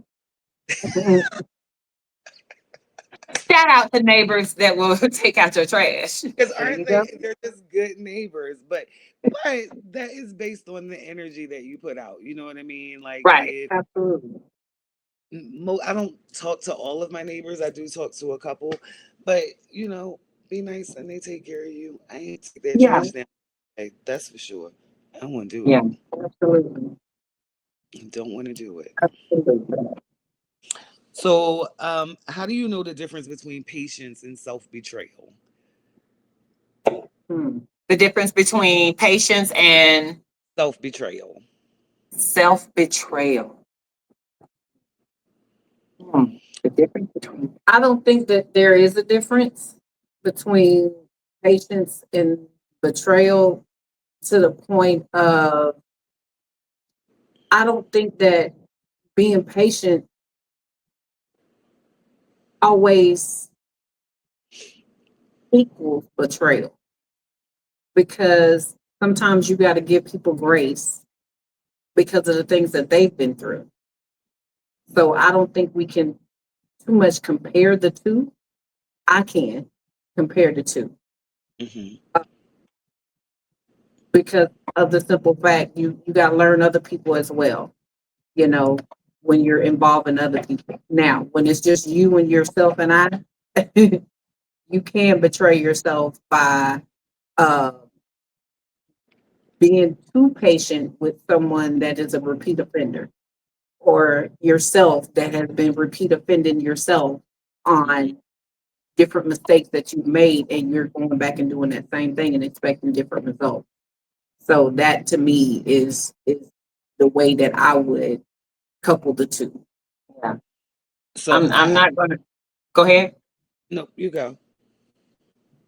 Speaker 1: Shout out to neighbors that will take out your trash.
Speaker 2: Because
Speaker 3: There
Speaker 2: aren't
Speaker 3: you go.
Speaker 2: they're just good neighbors, but that is based on the energy that you put out. You know what I mean? Like
Speaker 1: Right.
Speaker 2: if
Speaker 3: Absolutely.
Speaker 2: I don't talk to all of my neighbors. I do talk to a couple, but be nice and they take care of you. I ain't take that
Speaker 3: Yeah.
Speaker 2: trash down. Like, that's for sure. I don't want to do
Speaker 1: Yeah.
Speaker 2: it.
Speaker 3: Absolutely.
Speaker 2: I don't want to do it.
Speaker 3: Absolutely.
Speaker 2: So, how do you know the difference between patience and self betrayal?
Speaker 3: Hmm.
Speaker 1: The difference between patience and
Speaker 2: Self betrayal.
Speaker 1: self-betrayal. The difference between.
Speaker 3: I don't think that there is a difference between patience and betrayal to the point of I don't think that being patient always equals betrayal because sometimes you got to give people grace because of the things that they've been through. So I don't think we can too much compare the two. I can compare the two
Speaker 2: Hmm.
Speaker 3: because of the simple fact you got to learn other people as well. You know, when you're involving other people. Now, when it's just you and yourself and I, you can betray yourself by uh, being too patient with someone that is a repeat offender or yourself that has been repeat offending yourself
Speaker 2: Hmm.
Speaker 3: on different mistakes that you've made and you're going back and doing that same thing and expecting different results. So that to me is the way that I would couple the two.
Speaker 1: Yeah.
Speaker 2: So
Speaker 1: I'm not gonna go ahead.
Speaker 2: no, you go.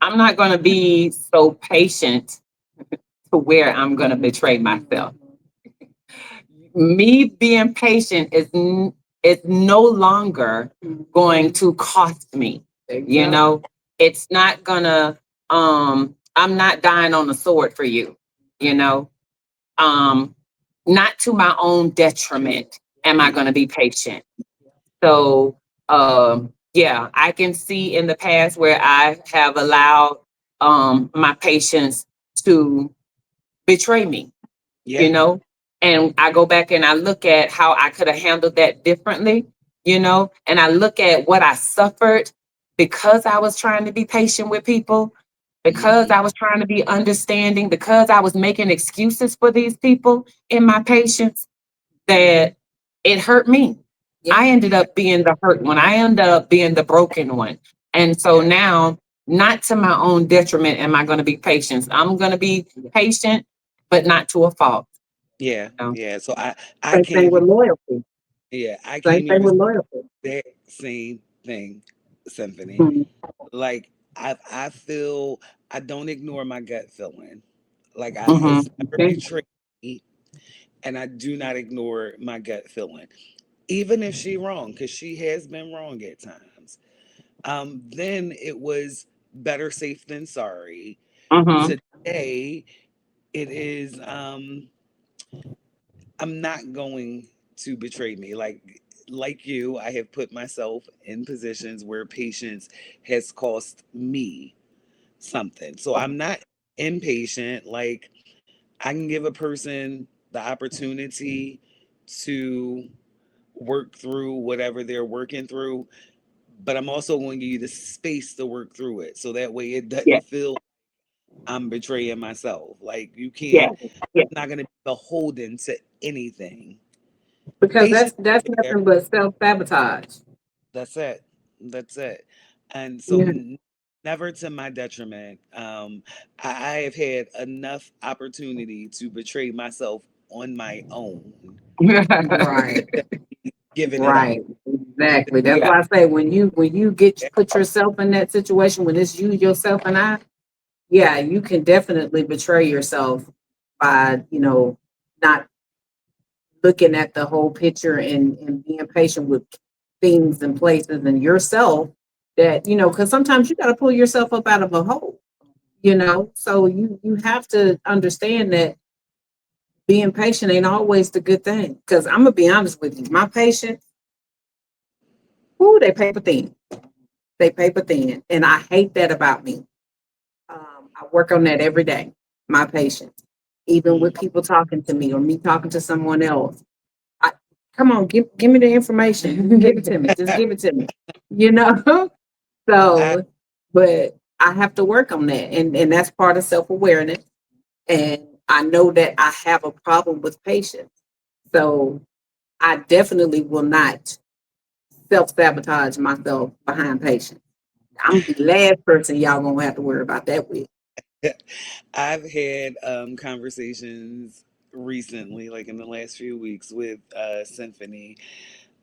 Speaker 1: I'm not gonna be so patient to where I'm gonna betray myself. Me being patient is no longer going to cost me. You know, it's not gonna I'm not dying on the sword for you, you know. Um Not to my own detriment am I gonna be patient. So yeah, I can see in the past where I have allowed my patients to betray me, you
Speaker 2: Yeah.
Speaker 1: know, and I go back and I look at how I could have handled that differently, and I look at what I suffered because I was trying to be patient with people, because
Speaker 2: Hmm.
Speaker 1: I was trying to be understanding, because I was making excuses for these people in my patience, that it hurt me.
Speaker 3: Yeah.
Speaker 1: I ended
Speaker 2: Yeah.
Speaker 1: up being the hurt one. I ended up being the broken one. And so
Speaker 2: Yeah.
Speaker 1: now, not to my own detriment, am I going to be patient. I'm going to be patient, but not to a fault.
Speaker 2: Yeah.
Speaker 1: You know?
Speaker 2: Yeah. So I
Speaker 3: Same thing
Speaker 2: came
Speaker 3: with
Speaker 2: here.
Speaker 3: loyalty.
Speaker 2: Yeah, I
Speaker 3: Same
Speaker 2: came here
Speaker 3: thing
Speaker 2: to
Speaker 3: with
Speaker 2: say
Speaker 3: loyalty.
Speaker 2: that same thing, Symphony.
Speaker 3: Mhm.
Speaker 2: Like I feel I don't ignore my gut feeling. Like it's never
Speaker 1: Okay.
Speaker 2: betrayed me, and I do not ignore my gut feeling, even if she wrong, because she has been wrong at times. Then it was better safe than sorry.
Speaker 1: Mm-hmm.
Speaker 2: Today it is I'm not going to betray me. Like you, I have put myself in positions where patience has cost me something. So I'm not impatient. Like I can give a person the opportunity to work through whatever they're working through, but I'm also going to give you the space to work through it. So that way it
Speaker 1: Yeah.
Speaker 2: doesn't feel I'm betraying myself. Like you
Speaker 1: Yeah.
Speaker 2: can't,
Speaker 1: Yeah.
Speaker 2: I'm not going to be beholden to anything.
Speaker 3: Because
Speaker 2: Patience
Speaker 3: that's
Speaker 2: is there.
Speaker 3: nothing but self sabotage.
Speaker 2: That's it. That's it. And so
Speaker 3: Yeah.
Speaker 2: never to my detriment. I have had enough opportunity to betray myself on my own,
Speaker 3: Right.
Speaker 2: giving it up.
Speaker 3: Right. Exactly. That's
Speaker 1: Yeah.
Speaker 3: why I say when you get put yourself in that situation when it's you, yourself, and I, yeah, you can definitely betray yourself by, not looking at the whole picture and being patient with things and places and yourself that, because sometimes you got to pull yourself up out of a hole, so you have to understand that being patient ain't always the good thing. Because I'm gonna be honest with you, my patients, ooh, they paper thin. They paper thin, and I hate that about me. I work on that every day. My patience, even with
Speaker 2: Mm.
Speaker 3: people talking to me or me talking to someone else. I, come on, give me the information. Give it to me. Just give it to me. You know.
Speaker 2: I
Speaker 3: So, but I have to work on that, and that's part of self awareness. And I know that I have a problem with patience. So I definitely will not self sabotage myself behind patience. I'm the last person y'all gonna have to worry about that with.
Speaker 2: I've had conversations recently, like in the last few weeks, with Symphony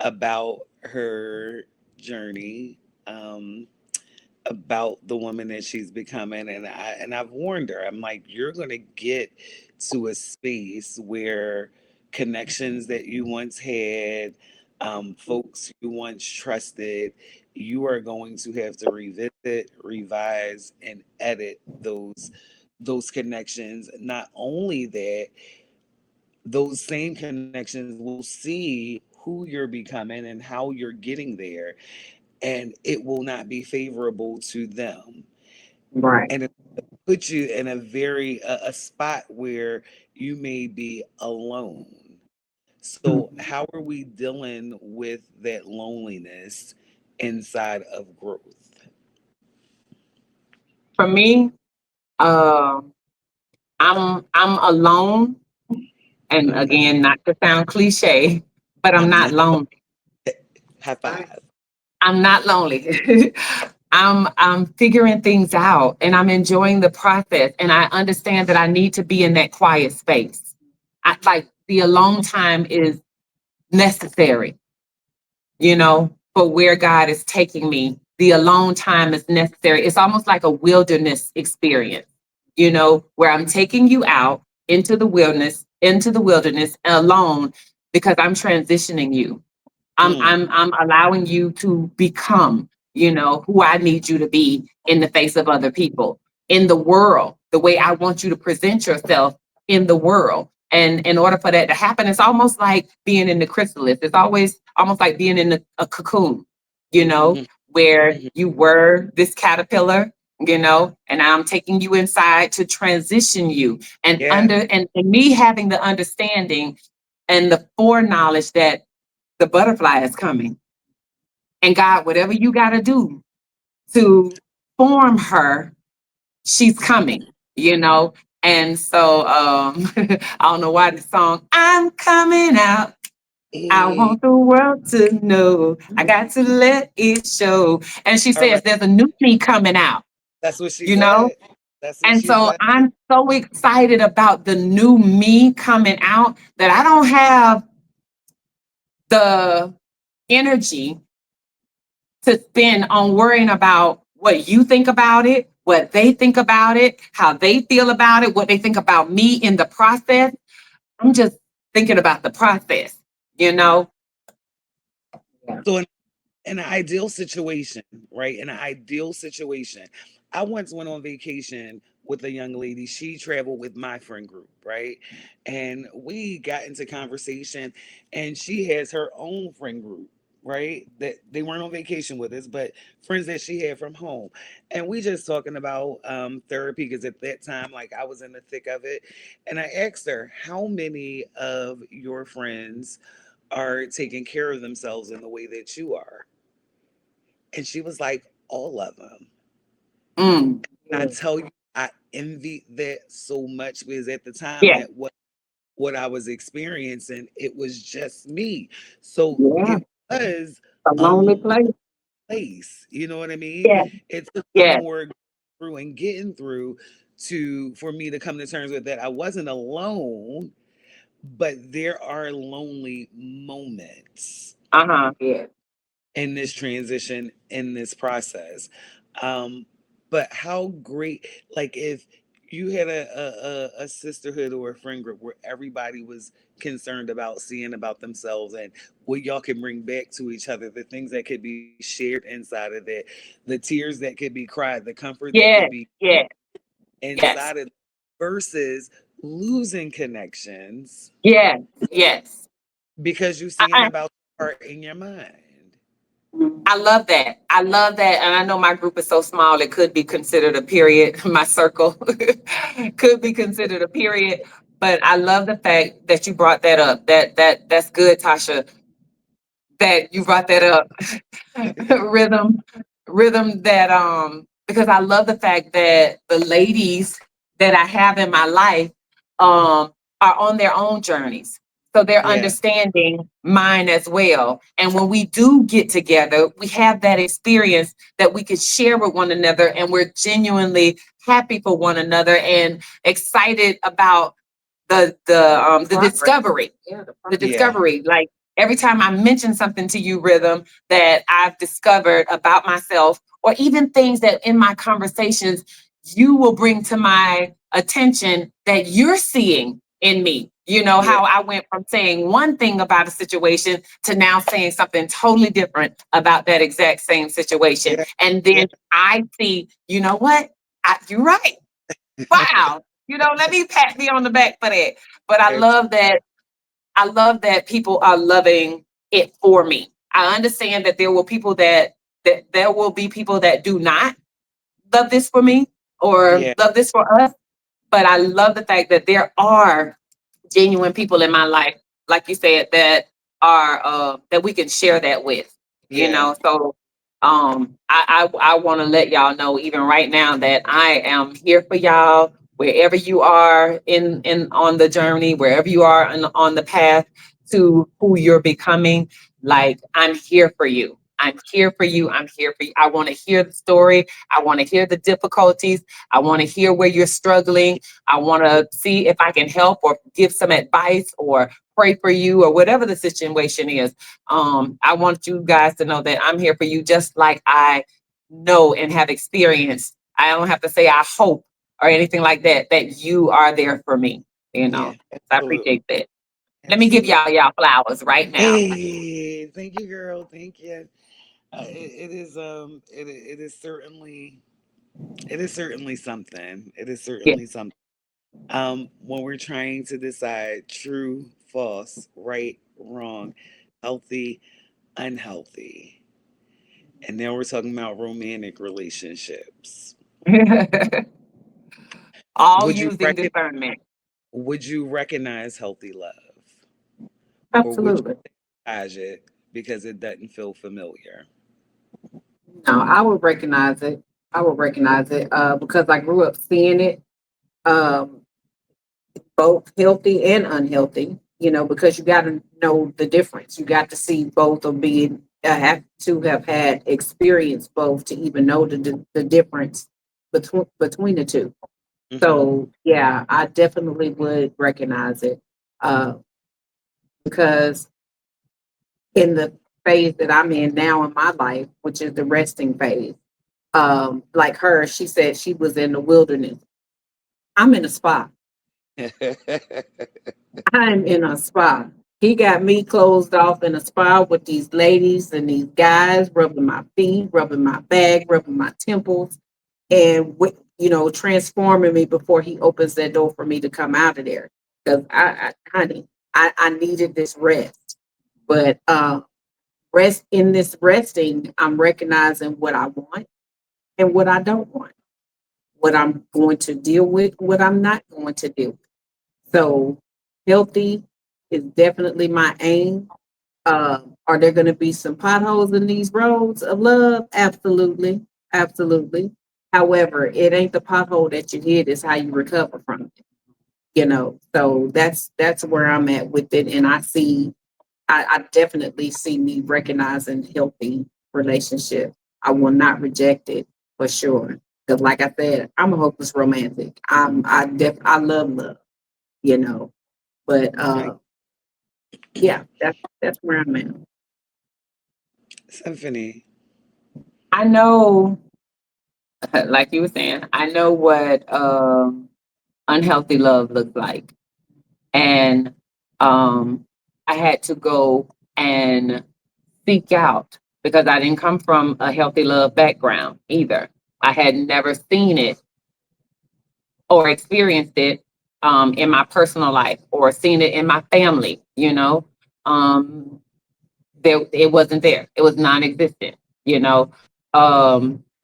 Speaker 2: about her journey, um, about the woman that she's becoming, and I've warned her. I'm like, you're gonna get to a space where connections that you once had, folks you once trusted, you are going to have to revisit, revise, and edit those connections. Not only that, those same connections will see who you're becoming and how you're getting there, and it will not be favorable to them,
Speaker 3: Right.
Speaker 2: and it puts you in a very a spot where you may be alone. So
Speaker 3: Mhm.
Speaker 2: how are we dealing with that loneliness inside of growth?
Speaker 1: For me, uh, I'm alone, and
Speaker 2: Okay.
Speaker 1: again, not to sound cliche, but I'm not lonely.
Speaker 2: High
Speaker 3: Right.
Speaker 2: five.
Speaker 1: I'm not lonely. I'm figuring things out, and I'm enjoying the process, and I understand that I need to be in that quiet space. I like the alone time is necessary, for where God is taking me. The alone time is necessary. It's almost like a wilderness experience, where I'm taking you out into the wilderness alone because I'm transitioning you. I'm
Speaker 2: Mm,
Speaker 1: I'm I'm allowing you to become, who I need you to be in the face of other people, in the world, the way I want you to present yourself in the world. And in order for that to happen, it's almost like being in the chrysalis. It's always almost like being in a cocoon,
Speaker 2: mhm,
Speaker 1: where
Speaker 2: mhm.
Speaker 1: you were this caterpillar, and I'm taking you inside to transition you and
Speaker 2: Yeah.
Speaker 1: under and me having the understanding and the foreknowledge that the butterfly is coming. And God, whatever you got to do to form her, she's coming, you know? And so I don't know why the song, I'm coming out. I
Speaker 2: Mm.
Speaker 1: want the world to know. I got to let it show. And she
Speaker 2: All
Speaker 1: says,
Speaker 2: right.
Speaker 1: there's a new me coming out,
Speaker 2: That's what she
Speaker 1: you know?
Speaker 2: said. That's what
Speaker 1: And
Speaker 2: she
Speaker 1: so
Speaker 2: said.
Speaker 1: I'm so excited about the new me coming out that I don't have the energy to spend on worrying about what you think about it, what they think about it, how they feel about it, what they think about me in the process. I'm just thinking about the process, you know? Yeah.
Speaker 2: So in an ideal situation, right? In an ideal situation, I once went on vacation with a young lady. She traveled with my friend group, right? And we got into conversation, and she has her own friend group, right? That they weren't on vacation with us, but friends that she had from home. And we just talking about therapy because at that time, like I was in the thick of it. And I asked her, how many of your friends are taking care of themselves in the way that you are? And she was like, all of them.
Speaker 1: Mm,
Speaker 2: And I
Speaker 3: Yeah.
Speaker 2: tell you, I envied that so much because at the time
Speaker 1: yeah,
Speaker 2: that what I was experiencing, it was just me. So
Speaker 3: Yeah.
Speaker 2: it was
Speaker 3: A
Speaker 2: a
Speaker 3: lonely
Speaker 2: lonely
Speaker 3: place.
Speaker 2: place. You know what I mean?
Speaker 1: yeah,
Speaker 2: It took some
Speaker 1: yeah.
Speaker 2: more through and getting through to for me to come to terms with that. I wasn't alone, but there are lonely moments
Speaker 1: Uh-huh.
Speaker 3: Yeah.
Speaker 2: in this transition, in this process. um but how great, like if you had a sisterhood or a friend group where everybody was concerned about seeing about themselves and what y'all can bring back to each other, the things that could be shared inside of that, the tears that could be cried, the comfort that could
Speaker 1: Yeah,
Speaker 2: be
Speaker 1: yeah, yes.
Speaker 2: inside of, versus losing connections
Speaker 1: Yes.
Speaker 2: because you're
Speaker 1: I,
Speaker 2: seeing
Speaker 1: I
Speaker 2: about your heart in your mind.
Speaker 1: I love that. I love that. And I know my group is so small, it could be considered a period. My circle could be considered a period. But I love the fact that you brought that up. That's good, Tasha, that you brought that up. rhythm, rhythm that because I love the fact that the ladies that I have in my life are on their own journeys. So they're
Speaker 2: Yeah,
Speaker 1: understanding mine as well. And when we do get together, we have that experience that we could share with one another, and we're genuinely happy for one another and excited about the
Speaker 3: Progress.
Speaker 1: discovery.
Speaker 3: Yeah, the
Speaker 1: The
Speaker 3: progress.
Speaker 2: yeah,
Speaker 1: discovery. Like every time I mention something to you, Rhythm, that I've discovered about myself, or even things that in my conversations you will bring to my attention that you're seeing in me. You know,
Speaker 2: yeah,
Speaker 1: how I went from saying one thing about a situation to now saying something totally different about that exact same situation.
Speaker 2: yeah,
Speaker 1: And
Speaker 2: yeah.
Speaker 1: then I see, you know what? You're right. Wow. You know, let me pat me on the back for that. But I love that people are loving it for me. I understand that there will be people that do not love this for me or
Speaker 2: Yeah,
Speaker 1: love this for us. But I love the fact that there are genuine people in my life, like you said, that are that we can share that with. You
Speaker 2: yeah,
Speaker 1: know, so I want to let y'all know even right now that I am here for y'all wherever you are in on the journey, wherever you are on the path to who you're becoming. Like I'm here for you. I'm here for you. I'm here for you. I want to hear the story. I want to hear the difficulties. I want to hear where you're struggling. I want to see if I can help or give some advice or pray for you or whatever the situation is. I want you guys to know that I'm here for you just like I know and have experienced. I don't have to say I hope or anything like that, that you are there for me, you
Speaker 2: yeah,
Speaker 1: know. I
Speaker 2: absolutely,
Speaker 1: appreciate that. Let me give
Speaker 2: absolutely.
Speaker 1: y'all flowers right now.
Speaker 2: Hey, thank you, girl. Thank you. It is certainly, it is certainly something. It is
Speaker 1: Yeah.
Speaker 2: certainly something. When we're trying to decide true, false, right, wrong, healthy, unhealthy, and now we're talking about romantic relationships.
Speaker 1: All
Speaker 2: Would you
Speaker 1: using
Speaker 2: reckon?
Speaker 1: discernment.
Speaker 2: Would you recognize healthy love, or would
Speaker 3: Absolutely.
Speaker 2: you dodge it because it doesn't feel familiar?
Speaker 3: No, I would recognize it. I would recognize it because I grew up seeing it, um, both healthy and unhealthy. You know, because you got to know the difference. You got to see both of being have to have had experience both to even know the difference between the two.
Speaker 2: Hmm.
Speaker 3: So yeah, I definitely would recognize it uh, because in the phase that I'm in now in my life, which is the resting phase. Like her, she said she was in the wilderness. I'm in a spa. I'm in a spa. He got me closed off in a spa with these ladies and these guys rubbing my feet, rubbing my back, rubbing my temples, and you know, transforming me before he opens that door for me to come out of there. Because honey, I needed this rest. But rest in this resting, I'm recognizing what I want and what I don't want, what I'm going to deal with, what I'm not going to deal with. So healthy is definitely my aim. Are there going to be some potholes in these roads of love? Absolutely, absolutely. However, it ain't the pothole that you hit; it's how you recover from it. You know, so that's where I'm at with it, and I definitely see me recognizing healthy relationship. I will not reject it for sure. Because like I said, I'm a hopeless romantic. I love love, you know. But
Speaker 2: Right.
Speaker 3: yeah, that's where I'm at.
Speaker 2: Symphony.
Speaker 1: I know, like you were saying, I know what unhealthy love looks like. And I had to go and seek out because I didn't come from a healthy love background either. I had never seen it or experienced it in my personal life or seen it in my family, um, it wasn't there. It was non-existent, you know.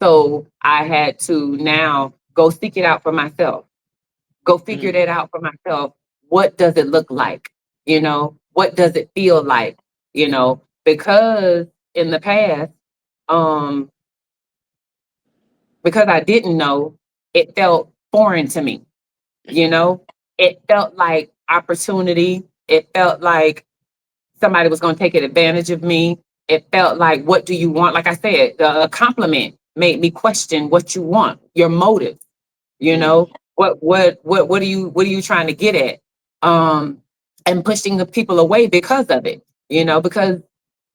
Speaker 1: So I had to now go seek it out for myself. Go figure
Speaker 2: Mm,
Speaker 1: that out for myself. What does it look like? What does it feel like? Because in the past, um, because I didn't know, it felt foreign to me, you know? It felt like opportunity. It felt like somebody was going to take advantage of me. It felt like, what do you want? Like I said, a compliment made me question what you want, your motive. You
Speaker 2: mm.
Speaker 1: know, what are you trying to get at? And pushing the people away because of it. Because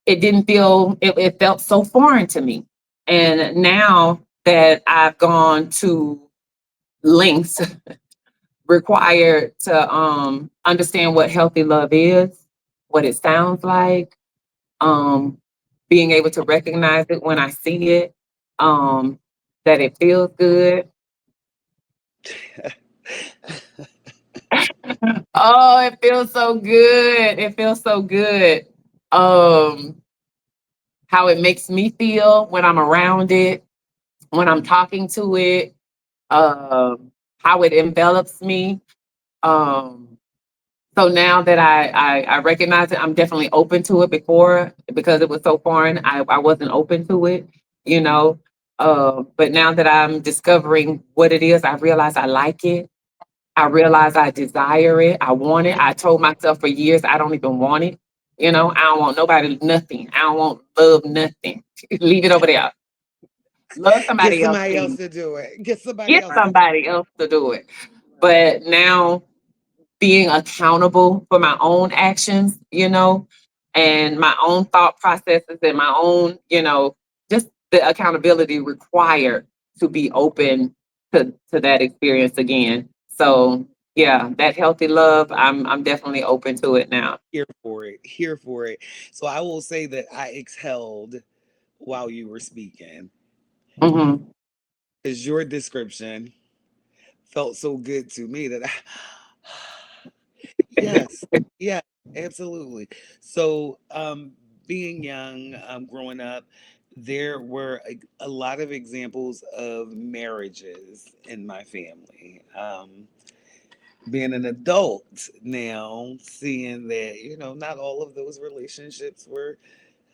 Speaker 1: it felt so foreign to me. And now that I've gone to lengths required to understand what healthy love is, what it sounds like, um, being able to recognize it when I see it, um, that it feels good. Oh, it feels so good. It feels so good. Um, how it makes me feel when I'm around it, when I'm talking to it, how it envelops me. Um, so now that I recognize it, I'm definitely open to it. Before, because it was so foreign, I wasn't open to it, you know. But now that I'm discovering what it is, I realize I like it. I realize I desire it. I want it. I told myself for years I don't even want it. I don't want nobody, nothing. I don't want love, nothing. Leave it over there. Love
Speaker 2: Get
Speaker 1: somebody else,
Speaker 2: somebody else
Speaker 1: please.
Speaker 2: to do it. Get somebody
Speaker 1: Get
Speaker 2: else to do
Speaker 1: somebody else to do it.
Speaker 3: Right.
Speaker 1: But now being accountable for my own actions, and my own thought processes and my own, just the accountability required to be open to that experience again. So yeah, that healthy love, I'm definitely open to it now.
Speaker 2: here for it. Here for it. So I will say that I exhaled while you were speaking
Speaker 1: Hmm.
Speaker 2: because your description felt so good to me that I, yes, yeah, absolutely. So, being young, growing up, there were a lot of examples of marriages in my family. Being an adult now, seeing that, not all of those relationships were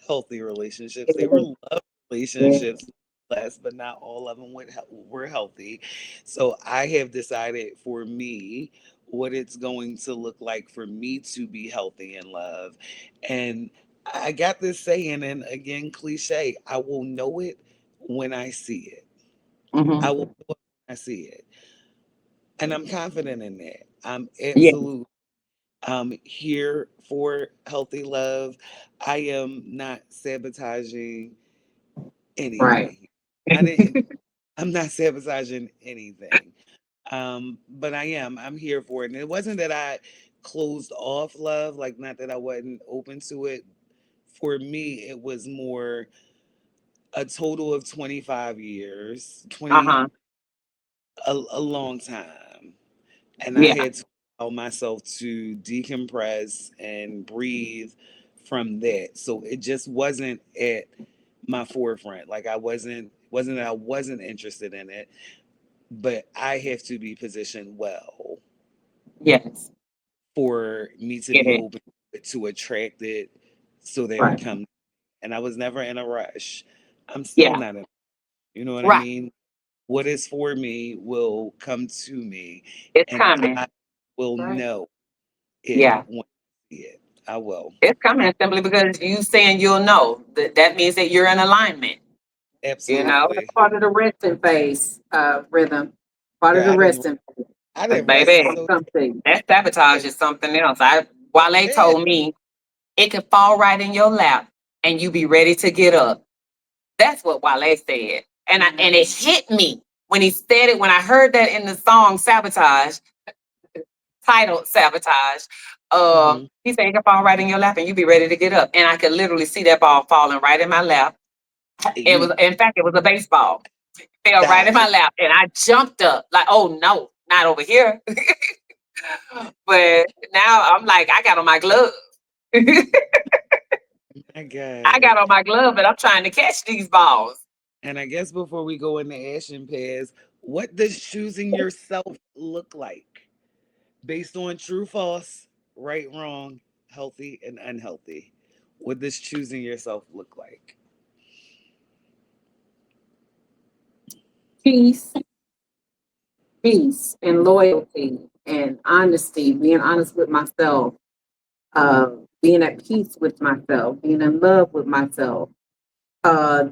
Speaker 2: healthy relationships. They were love
Speaker 1: Yeah.
Speaker 2: relationships, less, but not all of them were healthy. So I have decided for me what it's going to look like for me to be healthy in love. And I got this saying, and again, cliche, I will know it when I see it. I will
Speaker 1: Hmm.
Speaker 2: know it when I see it. And I'm confident in that. I'm
Speaker 1: Yeah.
Speaker 2: absolutely here for healthy love. I am not sabotaging
Speaker 1: Right.
Speaker 2: anything. I didn't I'm not sabotaging anything. But I'm here for it. And it wasn't that I closed off love, like not that I wasn't open to it. For me, it was more a total of 25 years, 20
Speaker 1: Uh-huh.
Speaker 2: a long time. And I
Speaker 1: Yeah.
Speaker 2: had to allow myself to decompress and breathe from that. So it just wasn't at my forefront. Like wasn't that I wasn't interested in it, but I have to be positioned well
Speaker 1: Yes.
Speaker 2: for me to
Speaker 1: Get
Speaker 2: be
Speaker 1: it.
Speaker 2: open to attract it so that it
Speaker 1: Right.
Speaker 2: comes. And I was never in a rush. I'm still
Speaker 1: Yeah.
Speaker 2: not in, you know what I
Speaker 1: Right.
Speaker 2: mean? What is for me will come to me
Speaker 1: It's
Speaker 2: and
Speaker 1: coming.
Speaker 2: I will
Speaker 3: Right.
Speaker 2: know it
Speaker 1: Yeah.
Speaker 2: when I see it. I will.
Speaker 1: It's coming simply because you saying you'll know. That means that you're in alignment, you know?
Speaker 3: That's
Speaker 2: Absolutely.
Speaker 3: part of the resting phase, rhythm. Part of
Speaker 2: Yeah,
Speaker 3: the resting phase.
Speaker 2: I
Speaker 1: But
Speaker 2: didn't rest
Speaker 1: baby,
Speaker 3: Gonna
Speaker 2: so
Speaker 3: come to you.
Speaker 1: that sabotage is something else. Wale
Speaker 2: yeah.
Speaker 1: told me it could fall right in your lap and you be ready to get up. That's what Wale said. And it hit me when he said it, when I heard that in the song Sabotage, titled Sabotage.
Speaker 2: Hmm.
Speaker 1: He said it could fall right in your lap and you be ready to get up. And I could literally see that ball falling right in my lap. It was,
Speaker 2: You
Speaker 1: in fact, it was a baseball. Fell right in
Speaker 2: died.
Speaker 1: my lap and I jumped up like, oh no, not over here. But now I'm like, I got on my glove.
Speaker 2: My
Speaker 1: I
Speaker 2: God.
Speaker 1: got on my glove and I'm trying to catch these balls.
Speaker 2: And I guess before we go into action pairs, what does choosing yourself look like? Based on true, false, right, wrong, healthy, and unhealthy. What does choosing yourself look like?
Speaker 3: Peace, peace, and loyalty, and honesty. Being honest with myself. Uh, Being at peace with myself. Being in love with myself.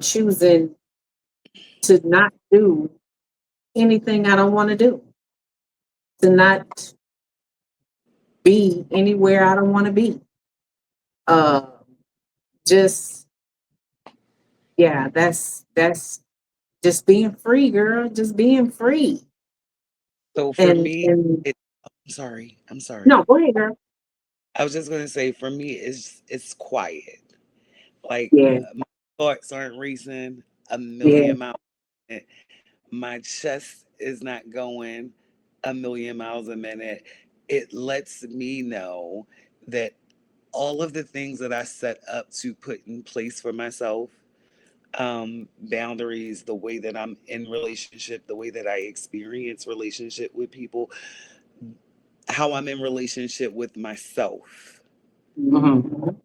Speaker 3: Choosing to not do anything I don't want to do. To not be anywhere I don't want to be. Uh, just yeah, that's just being free, girl. Just being free.
Speaker 2: So for
Speaker 3: And
Speaker 2: me,
Speaker 3: and
Speaker 2: I'm sorry. I'm sorry.
Speaker 3: no, go ahead, girl.
Speaker 2: I was just gonna say, for me, it's quiet. Like
Speaker 3: Yeah,
Speaker 2: my thoughts aren't racing a
Speaker 3: yeah.
Speaker 2: million miles. My chest is not going a million miles a minute. It lets me know that all of the things that I set up to put in place for myself, boundaries, the way that I'm in relationship, the way that I experience relationship with people, how I'm in relationship with myself,
Speaker 3: Mhm.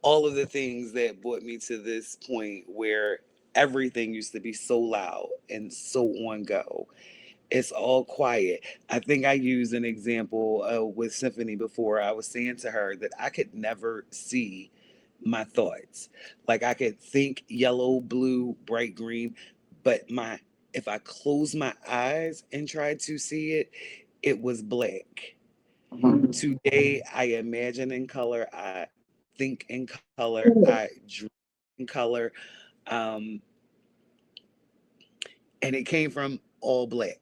Speaker 2: all of the things that brought me to this point where everything used to be so loud and so on go. It's all quiet. I think I used an example with Symphony before. I was saying to her that I could never see my thoughts. Like I could think yellow, blue, bright green, but my if I close my eyes and try to see it, it was black.
Speaker 3: Mhm.
Speaker 2: Today I imagine in color, I think in color, I dream in color. Um, and it came from all black.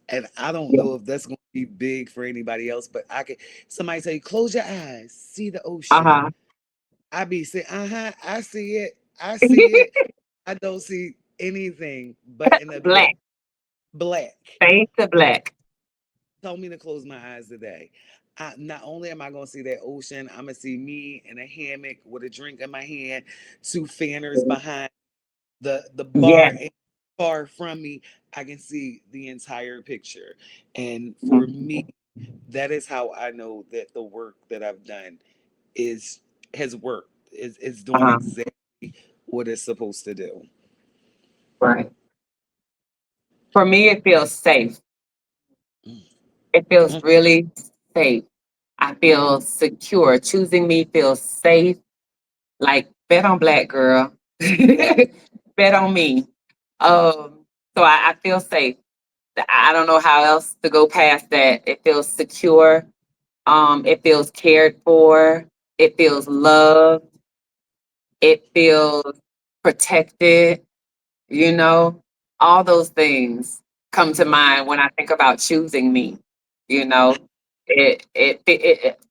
Speaker 2: And I don't
Speaker 3: Yeah.
Speaker 2: know if that's going to be big for anybody else, but I could. Somebody say, "Close your eyes, see the ocean."
Speaker 3: Uh-huh.
Speaker 2: I be saying, I see it, I see it. I don't see anything but in a bit
Speaker 1: Black.
Speaker 2: black.
Speaker 1: Fade to black.
Speaker 2: Told me to close my eyes today. Not only am I going to see that ocean, I'm gonna see me in a hammock with a drink in my hand, two fanners behind the
Speaker 1: Yeah.
Speaker 2: bar ain't far from me. I can see the entire picture. And for
Speaker 3: Mhm.
Speaker 2: me, that is how I know that the work that I've done is has worked. Is doing
Speaker 1: Uh-huh.
Speaker 2: exactly what it's supposed to do.
Speaker 1: Right. For me, it feels safe.
Speaker 2: Mm,
Speaker 1: It feels
Speaker 2: mm,
Speaker 1: really safe. I feel secure. Choosing me feels safe. Like, bet on black girl. Bet on me. So I feel safe. I don't know how else to go past that. It feels secure. It feels cared for. It feels loved. It feels protected. You know, all those things come to mind when I think about choosing me. You know,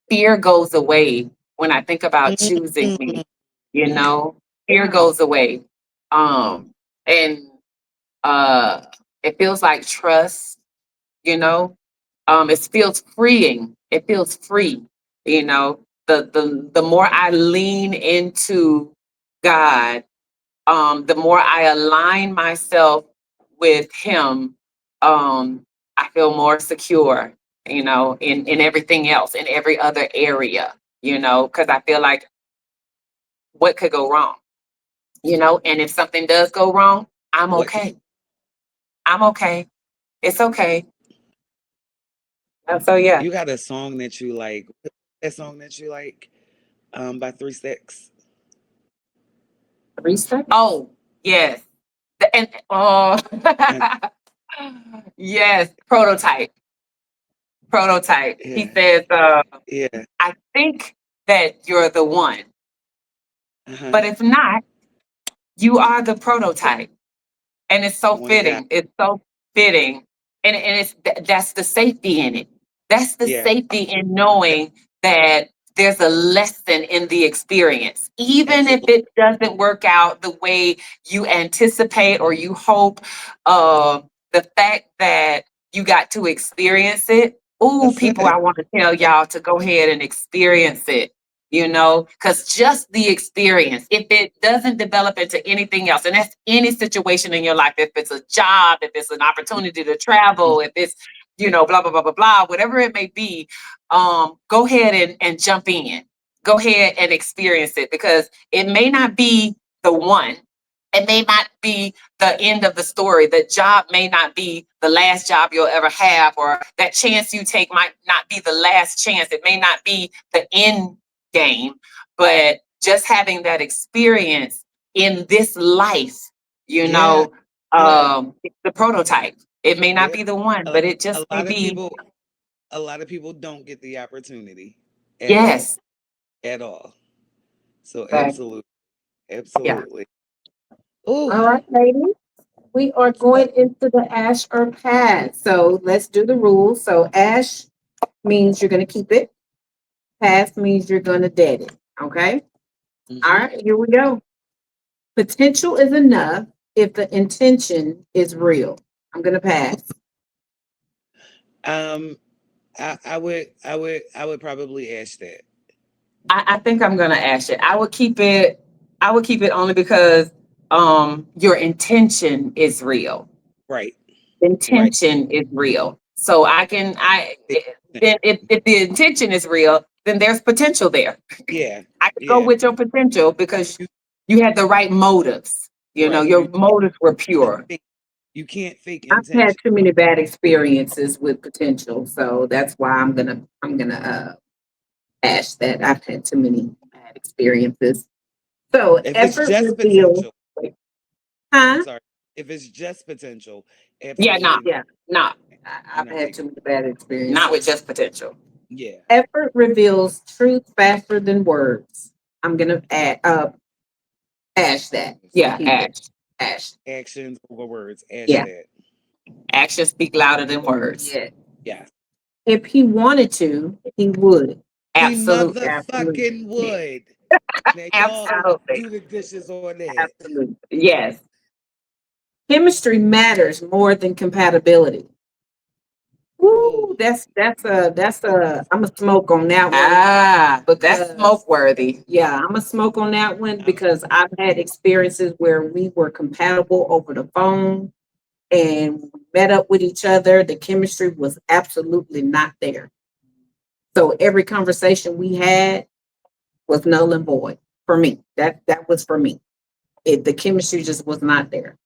Speaker 1: fear goes away when I think about choosing me.
Speaker 2: mm,
Speaker 1: You
Speaker 2: mm.
Speaker 1: know, fear goes away. And uh, it feels like trust. You know, it feels freeing. It feels free. You know, the more I lean into God, the more I align myself with Him, I feel more secure, you know, in everything else, in every other area, you know, because I feel like what could go wrong, you know, and if something does go wrong, I'm
Speaker 2: What can
Speaker 1: okay. I'm okay. It's okay. And so, yeah,
Speaker 2: you got a song that you like? That song that you like? By Three Six.
Speaker 3: Reset.
Speaker 1: oh, yes. And, oh,
Speaker 2: Uh,
Speaker 1: yes, prototype. Prototype. He
Speaker 2: yeah,
Speaker 1: says,
Speaker 2: yeah.
Speaker 1: I think that you're the one,
Speaker 2: Uh-huh.
Speaker 1: but if not, you are the prototype. And it's so
Speaker 2: One guy.
Speaker 1: fitting. It's so fitting. And that's the safety in it. That's the
Speaker 2: Yeah,
Speaker 1: safety in
Speaker 2: that,
Speaker 1: knowing that there's a lesson in the experience. Even if
Speaker 2: absolutely.
Speaker 1: it doesn't work out the way you anticipate or you hope, uh, the fact that you got to experience it Ooh,
Speaker 2: That's
Speaker 1: people, I
Speaker 2: it.
Speaker 1: want to tell y'all to go ahead and experience it, because just the experience, if it doesn't develop into anything else, and that's any situation in your life, if it's a job, if it's an opportunity to travel, if it's, blah, blah, blah, blah, blah, whatever it may be, go ahead and jump in. Go ahead and experience it because it may not be the one. It may not be the end of the story. The job may not be the last job you'll ever have, or that chance you take might not be the last chance. It may not be the end game, but just having that experience in this life,
Speaker 2: Yeah, yeah,
Speaker 1: it's the prototype. It may not
Speaker 2: yeah.
Speaker 1: be the one,
Speaker 2: A,
Speaker 1: but it
Speaker 2: a
Speaker 1: just may
Speaker 2: lot of
Speaker 1: be,
Speaker 2: people, a lot of people don't get the opportunity at all,
Speaker 1: yes.
Speaker 2: at all. So
Speaker 1: Right.
Speaker 2: absolutely,
Speaker 1: Yeah.
Speaker 2: absolutely. Oh,
Speaker 3: All right, ladies. We are going into the ash or pass. So let's do the rules. So ash means you're going to keep it. Pass means you're going to dead it. Okay. All
Speaker 2: hmm
Speaker 3: right. Here we go. Potential is enough if the intention is real. I'm going to pass.
Speaker 2: um, I would probably ask that.
Speaker 1: I think I'm gonna ash it. I would keep it. I would keep it only because your intention is real.
Speaker 2: Right, right.
Speaker 1: Intention is real. So then if the intention is real, then there's potential there.
Speaker 2: Yeah,
Speaker 1: I could go
Speaker 2: yeah.
Speaker 1: with your potential because
Speaker 2: You,
Speaker 1: you had the right motives.
Speaker 2: right.
Speaker 1: Your motives were
Speaker 2: Can't
Speaker 1: pure.
Speaker 2: fake, you can't fake
Speaker 3: I've had
Speaker 2: intention.
Speaker 3: too many bad experiences with potential, so that's why I'm gonna ash that. I've had too many bad experiences. So
Speaker 2: If it's
Speaker 3: effort
Speaker 2: just
Speaker 3: reveals,
Speaker 2: potential, I'm
Speaker 3: huh?
Speaker 2: sorry. If it's just potential,
Speaker 1: Yeah, no,
Speaker 2: absolutely
Speaker 3: Yeah, no,
Speaker 2: I'm
Speaker 3: I've
Speaker 2: not
Speaker 3: had
Speaker 2: taking.
Speaker 3: too many bad
Speaker 1: not with
Speaker 3: experiences.
Speaker 1: just potential.
Speaker 2: Yeah,
Speaker 3: Effort reveals truth faster than words. I'm gonna ash that.
Speaker 1: Yeah,
Speaker 3: Keep it.
Speaker 1: ash.
Speaker 3: Ash.
Speaker 2: actions over words. Ash
Speaker 3: Yeah.
Speaker 2: that.
Speaker 1: Actions speak louder than words.
Speaker 3: Yeah.
Speaker 2: Yeah.
Speaker 3: If he wanted to, he would.
Speaker 2: He
Speaker 1: Absolutely.
Speaker 3: Absolutely.
Speaker 2: motherfucking would. Now y'all
Speaker 1: Absolutely.
Speaker 2: do the dishes on that.
Speaker 3: Absolutely.
Speaker 1: Yes.
Speaker 3: Chemistry matters more than compatibility.
Speaker 2: Oh,
Speaker 3: Woo, that's a I'm a smoke on that one
Speaker 1: Ah, that's
Speaker 3: because
Speaker 1: smoke worthy.
Speaker 3: yeah, I'm a smoke on that one
Speaker 2: I'm
Speaker 3: because I've had experiences where we were compatible over the phone and we met up with each other. The chemistry was absolutely not there. So every conversation we had was null and void for me. That was for me. The chemistry just was not there.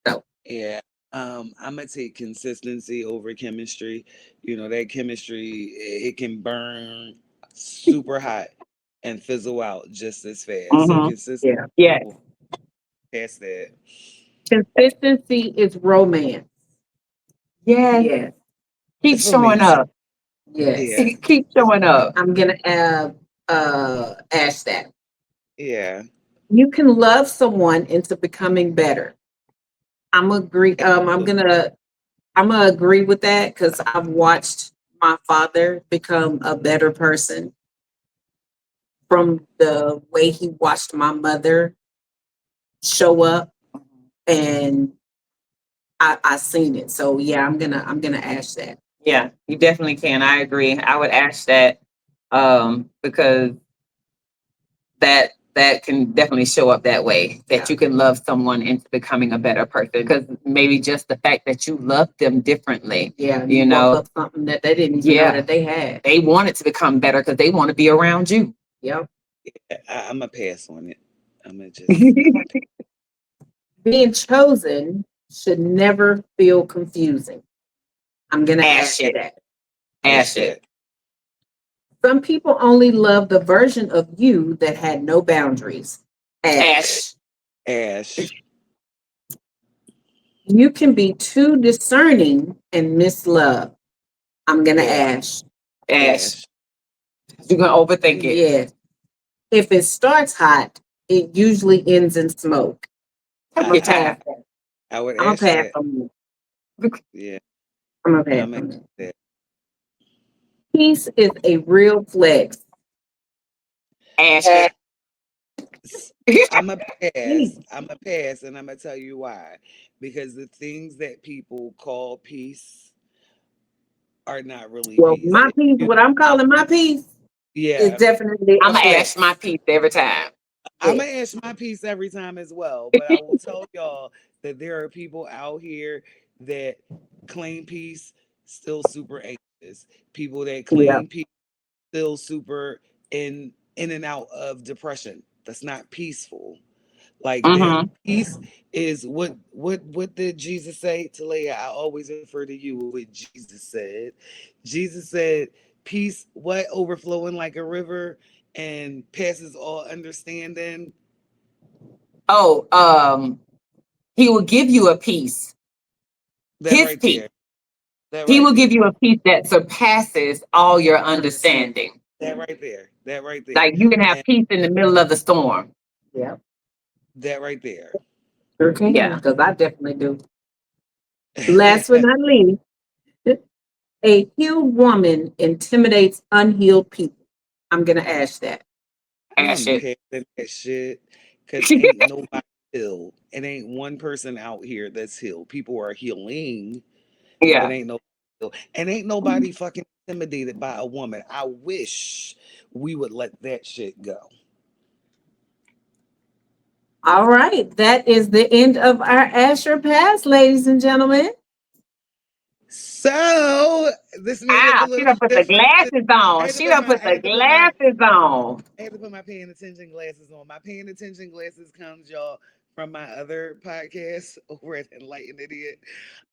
Speaker 3: So
Speaker 2: yeah. I'm gonna take consistency over chemistry. You know that chemistry it can burn super hot and fizzle out just as fast. So
Speaker 1: Mm-hmm.
Speaker 2: consistency
Speaker 3: yeah,
Speaker 1: Yes.
Speaker 2: past that.
Speaker 3: consistency is romance.
Speaker 1: Yes.
Speaker 3: Yes,
Speaker 1: Keep
Speaker 2: For me
Speaker 1: showing
Speaker 2: too.
Speaker 1: up.
Speaker 3: yes.
Speaker 2: Yeah.
Speaker 1: Keep
Speaker 2: It's
Speaker 1: showing
Speaker 2: for me.
Speaker 1: up.
Speaker 3: I'm gonna ask that.
Speaker 2: Yeah.
Speaker 3: You can love someone into becoming better. I'm agree. I'm gonna agree with that because I've watched my father become a better person from the way he watched my mother show up, and I seen it. So yeah, I'm gonna ask that.
Speaker 1: Yeah, you definitely can. I agree. I would ask that because that can definitely show up that way, that
Speaker 3: Yeah,
Speaker 1: you can love someone into becoming a better person because maybe just the fact that you love them differently,
Speaker 3: yeah.
Speaker 1: you
Speaker 3: You woke
Speaker 1: know,
Speaker 3: up something that they didn't even know
Speaker 1: yeah,
Speaker 3: that they had.
Speaker 1: they want it to become better because they want to be around you.
Speaker 3: Yep.
Speaker 2: I'm gonna pass on it. I'm gonna just. I'm gonna
Speaker 3: Being chosen should never feel confusing. I'm gonna
Speaker 1: Ash
Speaker 3: ask
Speaker 1: it.
Speaker 3: that.
Speaker 2: pass
Speaker 1: Ash it.
Speaker 2: that.
Speaker 3: Some people only love the version of you that had no boundaries. Ash.
Speaker 1: Ash.
Speaker 2: Ash.
Speaker 3: You can be too discerning and miss love. I'm gonna
Speaker 2: Ash.
Speaker 3: ash.
Speaker 1: Ash.
Speaker 2: Ash.
Speaker 1: You're gonna overthink it.
Speaker 3: Yes. If it starts hot, it usually ends in smoke. I'm
Speaker 2: I,
Speaker 3: gonna
Speaker 2: I
Speaker 3: pass
Speaker 1: Yeah.
Speaker 3: that.
Speaker 2: I would
Speaker 3: I'm gonna
Speaker 2: ash
Speaker 3: pass
Speaker 2: that.
Speaker 3: on that.
Speaker 2: Yeah.
Speaker 3: I'm gonna pass
Speaker 2: I'm gonna
Speaker 3: on
Speaker 2: ash
Speaker 3: that.
Speaker 2: that.
Speaker 3: Peace is a real flex.
Speaker 1: Ash it.
Speaker 2: I'm a pass.
Speaker 3: Peace.
Speaker 2: I'm a pass, and I'm gonna tell you why. Because the things that people call peace are not really
Speaker 3: Well,
Speaker 2: peace.
Speaker 3: my piece, what I'm calling my piece, is
Speaker 2: Yeah,
Speaker 3: definitely
Speaker 1: I'm
Speaker 3: a
Speaker 1: gonna
Speaker 3: flex.
Speaker 1: ask my piece every time.
Speaker 2: I'm
Speaker 3: Yeah.
Speaker 2: gonna ask my piece every time as well, but I will tell y'all that there are people out here that claim peace still super anxious. People that
Speaker 3: Yeah.
Speaker 2: claim peace still super in and out of depression. That's not peaceful. Like that
Speaker 1: Mm-hmm.
Speaker 2: peace is what did Jesus say to Leah? I always refer to you with what Jesus said. Jesus said, peace, what overflowing like a river and passes all understanding.
Speaker 1: Oh, he will give you a peace,
Speaker 2: That
Speaker 1: his
Speaker 2: right
Speaker 1: peace.
Speaker 2: there. That
Speaker 1: He
Speaker 2: right
Speaker 1: will give
Speaker 2: there.
Speaker 1: you a peace that surpasses all your understanding.
Speaker 2: That right there. That right there.
Speaker 1: Like you can have
Speaker 2: And
Speaker 1: peace in the middle of the storm.
Speaker 3: Yeah.
Speaker 2: that right there.
Speaker 3: Sure can,
Speaker 1: Yeah.
Speaker 3: because I definitely do. Last but not least, a healed woman intimidates unhealed people. I'm gonna ask that.
Speaker 1: Ash it.
Speaker 2: Passing that shit. Cause ain't nobody healed. It ain't one person out here that's healed. People are healing, but
Speaker 1: Yeah.
Speaker 2: ain't no and ain't nobody fucking intimidated by a woman. I wish we would let that shit go.
Speaker 3: All right, that is the end of our Asher Pass, ladies and gentlemen.
Speaker 2: So this may look a
Speaker 1: Ah, she
Speaker 2: little
Speaker 1: done put the
Speaker 2: different.
Speaker 1: glasses
Speaker 2: I
Speaker 1: on.
Speaker 2: had to
Speaker 1: She
Speaker 2: put
Speaker 1: done
Speaker 2: my
Speaker 1: put
Speaker 2: I
Speaker 1: the
Speaker 2: had to put my
Speaker 1: glasses on.
Speaker 2: I had to put my paying attention glasses on. My paying attention glasses comes, y'all, from my other podcast over at Enlightened Idiot.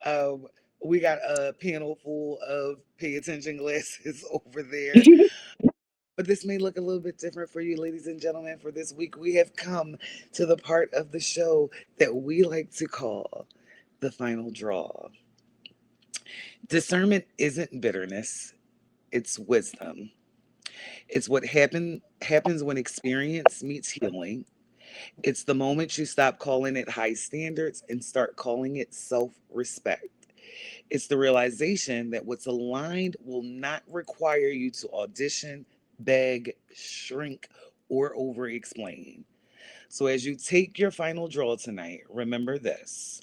Speaker 2: Um, we got a panel full of pay attention glasses over there. But this may look a little bit different for you, ladies and gentlemen. For this week, we have come to the part of the show that we like to call the final draw. Discernment isn't bitterness, it's wisdom. It's what happens when experience meets healing. It's the moment you stop calling it high standards and start calling it self respect. It's the realization that what's aligned will not require you to audition, beg, shrink, or over explain. So, as you take your final draw tonight, remember this: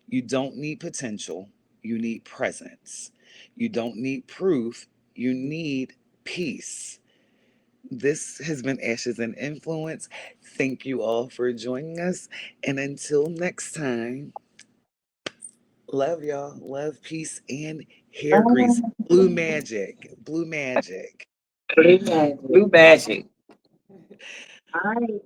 Speaker 2: you don't need potential, you need presence. You don't need proof, you need peace. This has been Ashes and Influence. Thank you all for joining us. And until next time, love y'all. Love, peace, and hair grease. Blue magic. Blue magic.
Speaker 3: Blue magic.
Speaker 1: Blue magic.
Speaker 3: All right.